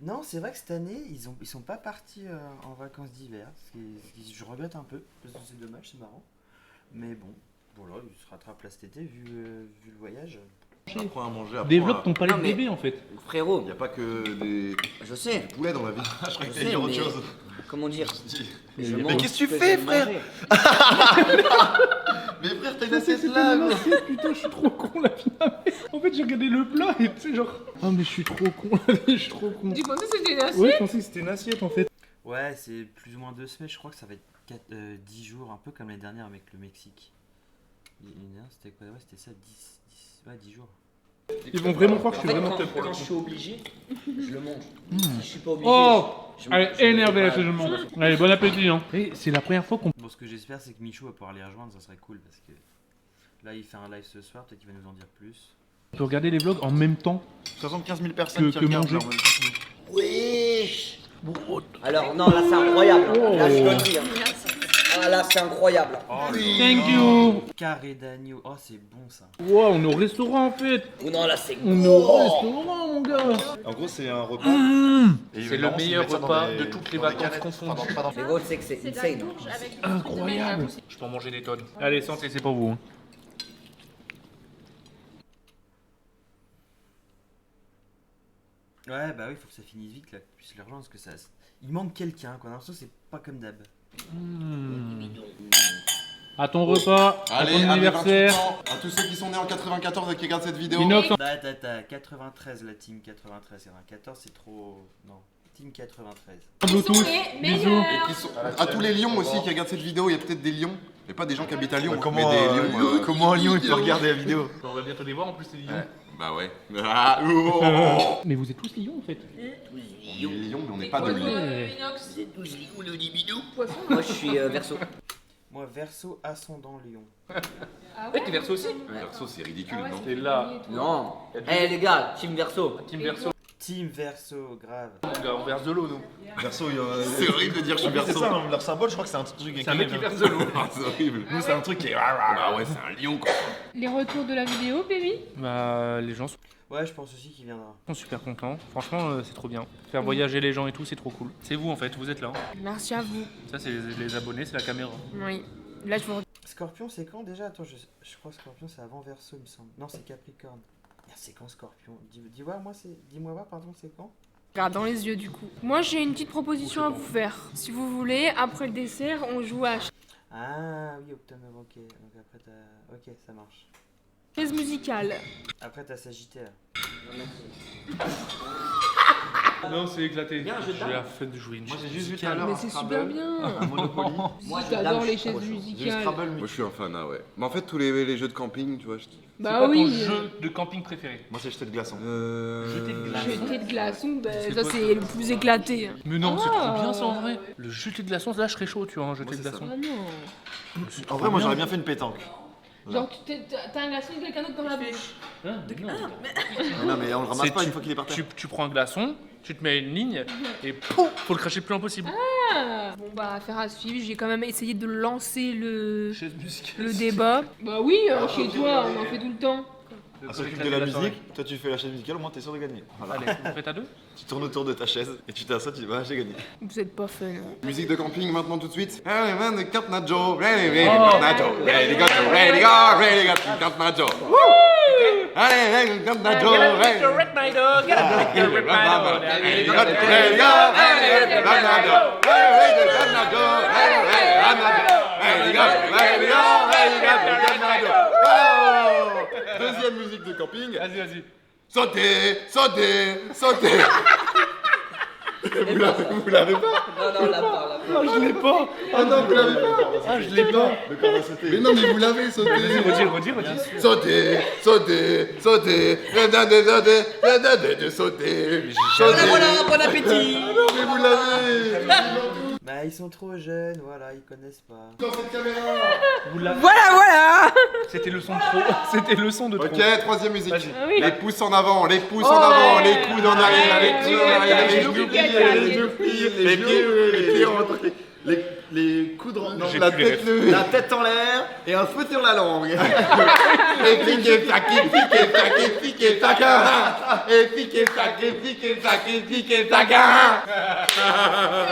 Non, c'est vrai que cette année, ils sont pas partis en vacances d'hiver. Je regrette un peu, parce que c'est dommage, c'est marrant. Mais bon, voilà, ils se rattrapent là cet été, vu le voyage. Apprends à manger. apprends Développe à- ton palais Non, de mais- bébé en fait. Frérot, Il n'y a pas que des je sais. poulets dans la vie. Je croyais Je que t'allais sais, dire autre mais- chose. Comment dire Mais Je mais mange qu'est-ce que tu ce fais, j'aime frère? manger. Mais frère, t'as une Ça, assiette c'était là, mon gros. assiette, putain, je suis trop con la vie. En fait, j'ai regardé le plat et tu sais, genre. Ah, mais je suis trop con la vie, je suis trop con. Tu pensais que c'était une assiette? Ouais, je pensais que c'était une assiette en fait. Ouais, c'est plus ou moins 2 semaines, je crois que ça va être 10 jours, un peu comme l'année dernière avec le Mexique. L'année dernière, c'était quoi? Ouais, c'était ça, 10 jours. Ils vont vraiment croire que En je suis fait, vraiment quand, très pour le quand je coup. suis obligé, je le mange. Si je suis pas obligé, Oh je Allez, je me énervé fais là, pas- ce je mange. Allez, bon appétit hein. Et c'est la première fois qu'on. Bon, ce que j'espère, c'est que Michou va pouvoir les rejoindre, ça serait cool, parce que là, il fait un live ce soir, peut-être qu'il va nous en dire plus. On peut regarder les vlogs en même temps. 75 000 personnes Que qui regardent manger. là, en même temps que nous. Wesh. Alors, non, là, c'est incroyable. Là, je dois le dire. Ah, là, c'est incroyable. Thank you. Carré d'agneau, oh, c'est bon ça. Wow, on est au restaurant en fait. Oh non, là, c'est On est au gros. restaurant mon gars. En gros, c'est un repas. Et C'est le marrant, meilleur ils mettent ça dans repas des- de toutes les dans des vacances canettes. confondues. Pardon. Mais gros, tu sais que c'est C'est de la insane. courge avec Incroyable. Je peux en manger des tonnes. Allez, santé, c'est pour vous. hein. Ouais, bah oui, il faut que ça finisse vite là, qu'on puisse les rejoindre, parce que ça. Il manque quelqu'un, quoi. On a l'impression que c'est pas comme d'hab. À ton repas, à Allez, ton à mes 28 anniversaire. ans, à tous ceux qui sont nés en 94 et qui regardent cette vidéo. Inox. Bah, t'as 93, la team 93. 14, c'est trop. Non, team 93. Bluetooth. Bisous. Et qui sont- à tous les lions aussi qui regardent cette vidéo, il y a peut-être des lions. Mais pas des gens qui habitent à Lyon, Comment, mais des lions. comment un lion il peut regarder la vidéo? On va bientôt les voir en plus les lions. Ouais. Bah ouais. Ah, oh. Mais vous êtes tous lions en fait. On est lions, mais on n'est pas de lions. Inox. Moi, je suis verso. Moi, verso ascendant lion. Ah Ouais, t'es verso aussi? Perso, c'est ridicule, Ah ouais, non? T'es là. Non. Eh, les gars, team verso. Team verso. Team verso, grave. Mon gars, on verse de l'eau nous. Verso, C'est horrible de dire je suis c'est verso. ça, leur symbole, je crois que c'est un truc C'est un mec qui verse de l'eau. Ah, c'est horrible. Nous, c'est un truc qui est. Ah ouais, c'est un lion quoi. Les retours de la vidéo, baby? Bah, les gens Ouais, je pense aussi qu'il viendra. sont super contents. Franchement, c'est trop bien. Faire voyager les gens et tout, c'est trop cool. C'est vous en fait, vous êtes là. hein. Merci à vous. Ça, c'est les abonnés, c'est la caméra. Oui. Là, je vous Scorpion, c'est quand déjà? Attends, je crois que Scorpion, c'est avant verso, il me semble. Non, c'est Capricorne. Merde, c'est quand Scorpion? Dis-moi, dis-moi, pardon, c'est quand? regarde dans les yeux du coup. Moi, j'ai une petite proposition à vous faire. Si vous voulez, après le dessert, on joue à Ah oui, octobre, ok. Donc après t'as. Ok, ça marche. chaise musicale. Après t'as Sagittaire. Non, c'est éclaté. Bien, je J'ai dame. la flemme de jouer une Moi, j'ai chaise juste vu tout musicale. à l'heure. Mais c'est super bien. Monopoly. Moi, J'adore dame, les je suis chaises trop chaud. J'ai juste musicales. Scrabble, Moi, je suis un fan, ah ouais. Mais en fait, tous les jeux de camping, tu vois, je kiffe. C'est Bah quoi ton oui. jeu de camping préféré? Moi, c'est jeter de glaçons. Jeter de glace. Jeter de glaçons, bah, C'est ça quoi, c'est le plus éclaté. Mais non, c'est Ah. trop bien ça en vrai. Le jeter de glaçons, là je serais chaud, tu vois, un jeter Moi, de c'est glaçons. Ah non. En vrai, moi, j'aurais bien fait une pétanque. Genre, t'as un glaçon et quelqu'un d'autre dans la bouche. Hein, non. Non, mais on le ramasse C'est pas tu- une fois qu'il est par terre. Tu prends un glaçon, tu te mets une ligne et pouf, faut le cracher le plus impossible. Ah. Bon bah, affaire à suivre. J'ai quand même essayé de lancer le Chaise musicale. le débat. Bah oui, chez toi, on en fait tout le temps. On s'occupe de la musique, toi tu fais la chaise musicale, au moins t'es sûr de gagner. Voilà. Allez, vous faites à deux? Tu tournes autour de ta chaise et tu t'assois, tu dis bah j'ai gagné. Vous êtes pas fun. Hein. Musique de camping maintenant tout de suite. Allez, man, the Camp Najo. Ready, Najo. Ready, go, ready, go, ready, go, Camp Najo. Allez, Camp Najo. Ready, go, ready, go, ready, go, Camp Najo. Ready, Camp Najo. Ready, go, ready, go, Camp Najo. Deuxième musique de camping. Vas-y, vas-y. Sautez, sautez, sautez. Vous l'avez pas? Non, là pas. Je l'ai pas. Ah non, vous l'avez pas? Ah, je l'ai pas. Le corps à sauter. Mais non, mais vous l'avez sauté. Redis. Sautez, sautez, sautez, sautez, sautez, sautez. Voilà, bon appétit. Mais vous l'avez. Bah, ils sont trop jeunes, voilà, ils connaissent pas. Dans cette caméra. Vous l'avez. Voilà. C'était le son de trop. C'était le son de trop. Ok, troisième musique. Vas-y. Ah oui. Les pouces en avant, les pouces en avant, les coudes en arrière, les coudes en arrière, les genoux pliés, les genoux pliés, les pieds rentrés. Les coudes non, J'ai la plus les tête refs. levée. La tête en l'air et un feu sur la langue. Et piqué, plaqué, piqué, plaqué, piqué, taquin. Et piqué, plaqué, piqué, plaqué, piqué, taquin.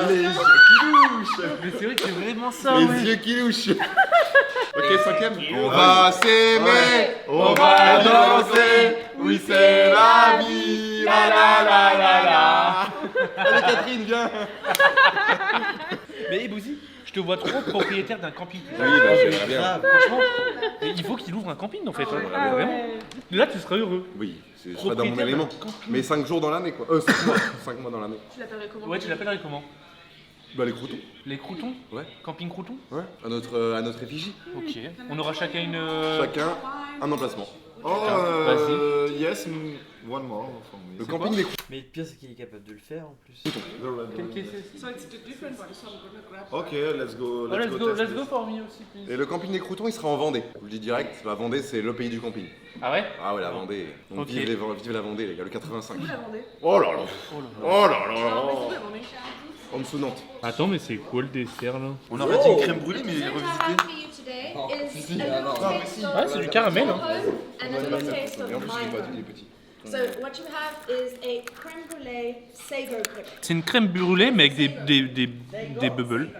Les yeux qui louchent. Mais c'est vrai que c'est vraiment ça, Les yeux qui louchent. Ok, 5ème. On va s'aimer, on va danser. Oui, c'est la vie. La la la la la. Allez, Catherine, viens. Mais Bouzy, je te vois trop propriétaire d'un camping. Oui, bah, j'aimerais bien. Franchement, mais il faut qu'il ouvre un camping en fait. Hein. Ah Vraiment. ouais. Là, tu seras heureux. Oui, je serai dans mon Propriétaire élément. d'un camping. Mais 5 jours dans l'année, quoi. 5 mois. 5 mois dans l'année. Tu l'appellerais comment? Ouais, tu l'appellerais comment? Bah, les croutons. Les croutons? Ouais. Camping crouton? Ouais. À notre effigie. Ok. On aura chacun une. Chacun un emplacement. Vas-y. Yes, one more. Le camping des croutons. Mais le pire, c'est qu'il est capable de le faire en plus. Quelle caisse c'est? Ok, let's go. Oh, let's go test this. for me aussi, please. Et le camping des croutons, il sera en Vendée. Je vous le dis direct, la Vendée, c'est le pays du camping. Ah ouais? Ah ouais, la Vendée. Donc Ok. vive la Vendée, les gars, le 85. La Vendée. Oh là là. Oh là là. La Vendée. En dessous de Nantes. Attends, mais c'est quoi le dessert là? On aurait dit une crème brûlée, mais revisité. Ah, c'est du caramel, hein. Et en plus, il est petit. So what you have is a creme brulee sago cookie. C'est une crème brûlée, mais avec des bubbles.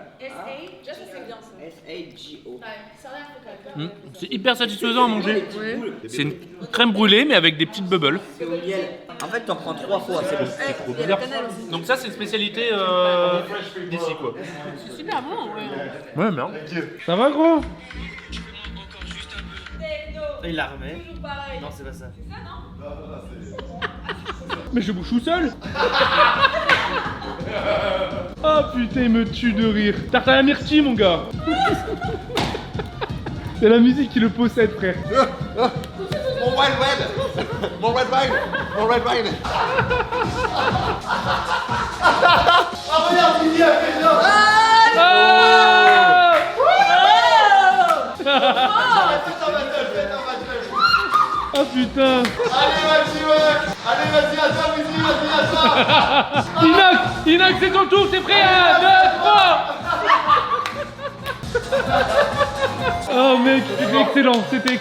S-A-G-O. C'est hyper satisfaisant à manger. C'est une crème brûlée, mais avec des petites bubbles. C'est au miel. En fait, t'en prends 3 fois, c'est bon. C'est trop bizarre. Donc ça, c'est une spécialité d'ici, quoi. C'est super bon, ouais. Ouais, merde. Ça va, gros? Il la remet. Non, c'est pas ça. Mais je bouge tout seul. Oh putain, il me tue de rire. Tarte à la myrtille, mon gars. C'est la musique qui le possède, frère. Mon Wild Red. Mon Red Wine. Mon Red Wine. Ah regarde, il y a fait ça. Oh putain. Allez, vas-y, ouais. Allez, vas-y, à toi, vas-y, à toi. Inox, c'est ton tour, c'est prêt? 1, 2, 3. Oh mec, c'était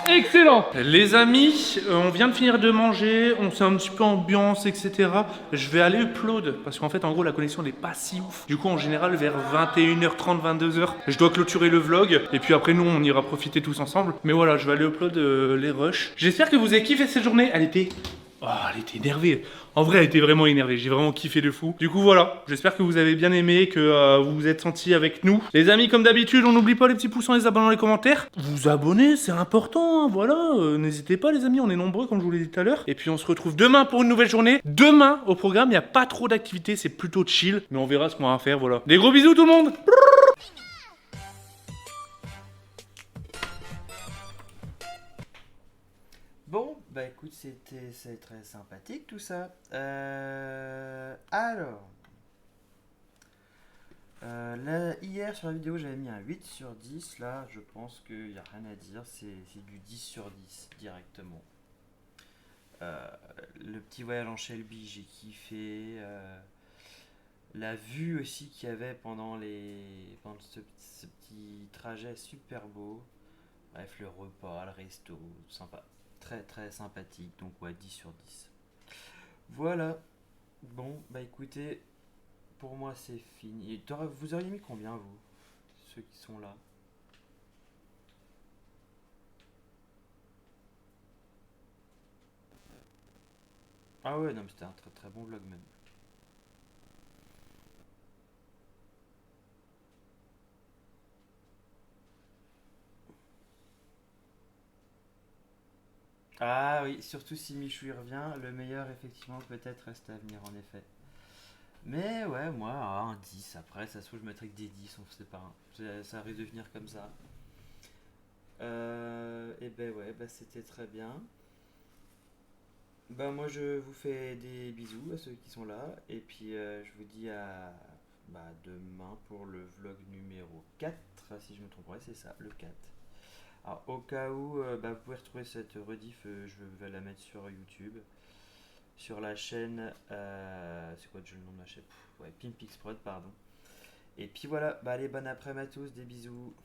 excellent. Les amis, on vient de finir de manger, on s'est un petit peu ambiance, etc. Je vais aller upload, parce qu'en fait, en gros, la connexion n'est pas si ouf. Du coup, en général, vers 21h30, 22h, je dois clôturer le vlog, et puis après, nous, on ira profiter tous ensemble. Mais voilà, je vais aller upload les rushs. J'espère que vous avez kiffé cette journée, elle était énervée. En vrai, elle était vraiment énervée. J'ai vraiment kiffé de fou. Du coup, voilà. J'espère que vous avez bien aimé, que vous vous êtes sentis avec nous. Les amis, comme d'habitude, on n'oublie pas les petits pouces, les abonnés dans les commentaires. Vous abonner, c'est important. Hein, voilà. N'hésitez pas, les amis. On est nombreux, comme je vous l'ai dit tout à l'heure. Et puis, on se retrouve demain pour une nouvelle journée. Demain, au programme, il n'y a pas trop d'activités. C'est plutôt chill. Mais on verra ce qu'on va faire. Voilà. Des gros bisous, tout le monde. Bon, bah écoute, c'est très sympathique tout ça. Alors, là, hier sur la vidéo j'avais mis un 8 sur 10. Là, je pense qu'il n'y a rien à dire. C'est du 10 sur 10 directement. Le petit voyage en Shelby, j'ai kiffé. La vue aussi qu'il y avait pendant ce petit trajet super beau. Bref, le repas, le resto, sympa. Très sympathique, donc ouais, 10 sur 10. Voilà. Bon, bah écoutez, pour moi c'est fini. Vous auriez mis combien, vous, ceux qui sont là? Ah ouais, non, mais c'était un très bon vlog même. Ah oui, surtout si Michou y revient, le meilleur effectivement peut-être reste à venir en effet. Mais ouais, moi un 10, après ça se trouve je mettrais que des 10, on sait pas. Ça risque de venir comme ça. Et ben ouais, bah c'était très bien. Bah moi je vous fais des bisous à ceux qui sont là. Et puis je vous dis à demain pour le vlog numéro 4, si je me trompe, ouais c'est ça, le 4. Alors au cas où, vous pouvez retrouver cette rediff, je vais la mettre sur YouTube, sur la chaîne, c'est quoi déjà le nom de la chaîne? Ouais, Pimpixprod, pardon. Et puis voilà, bah allez, bon après-midi à tous, des bisous.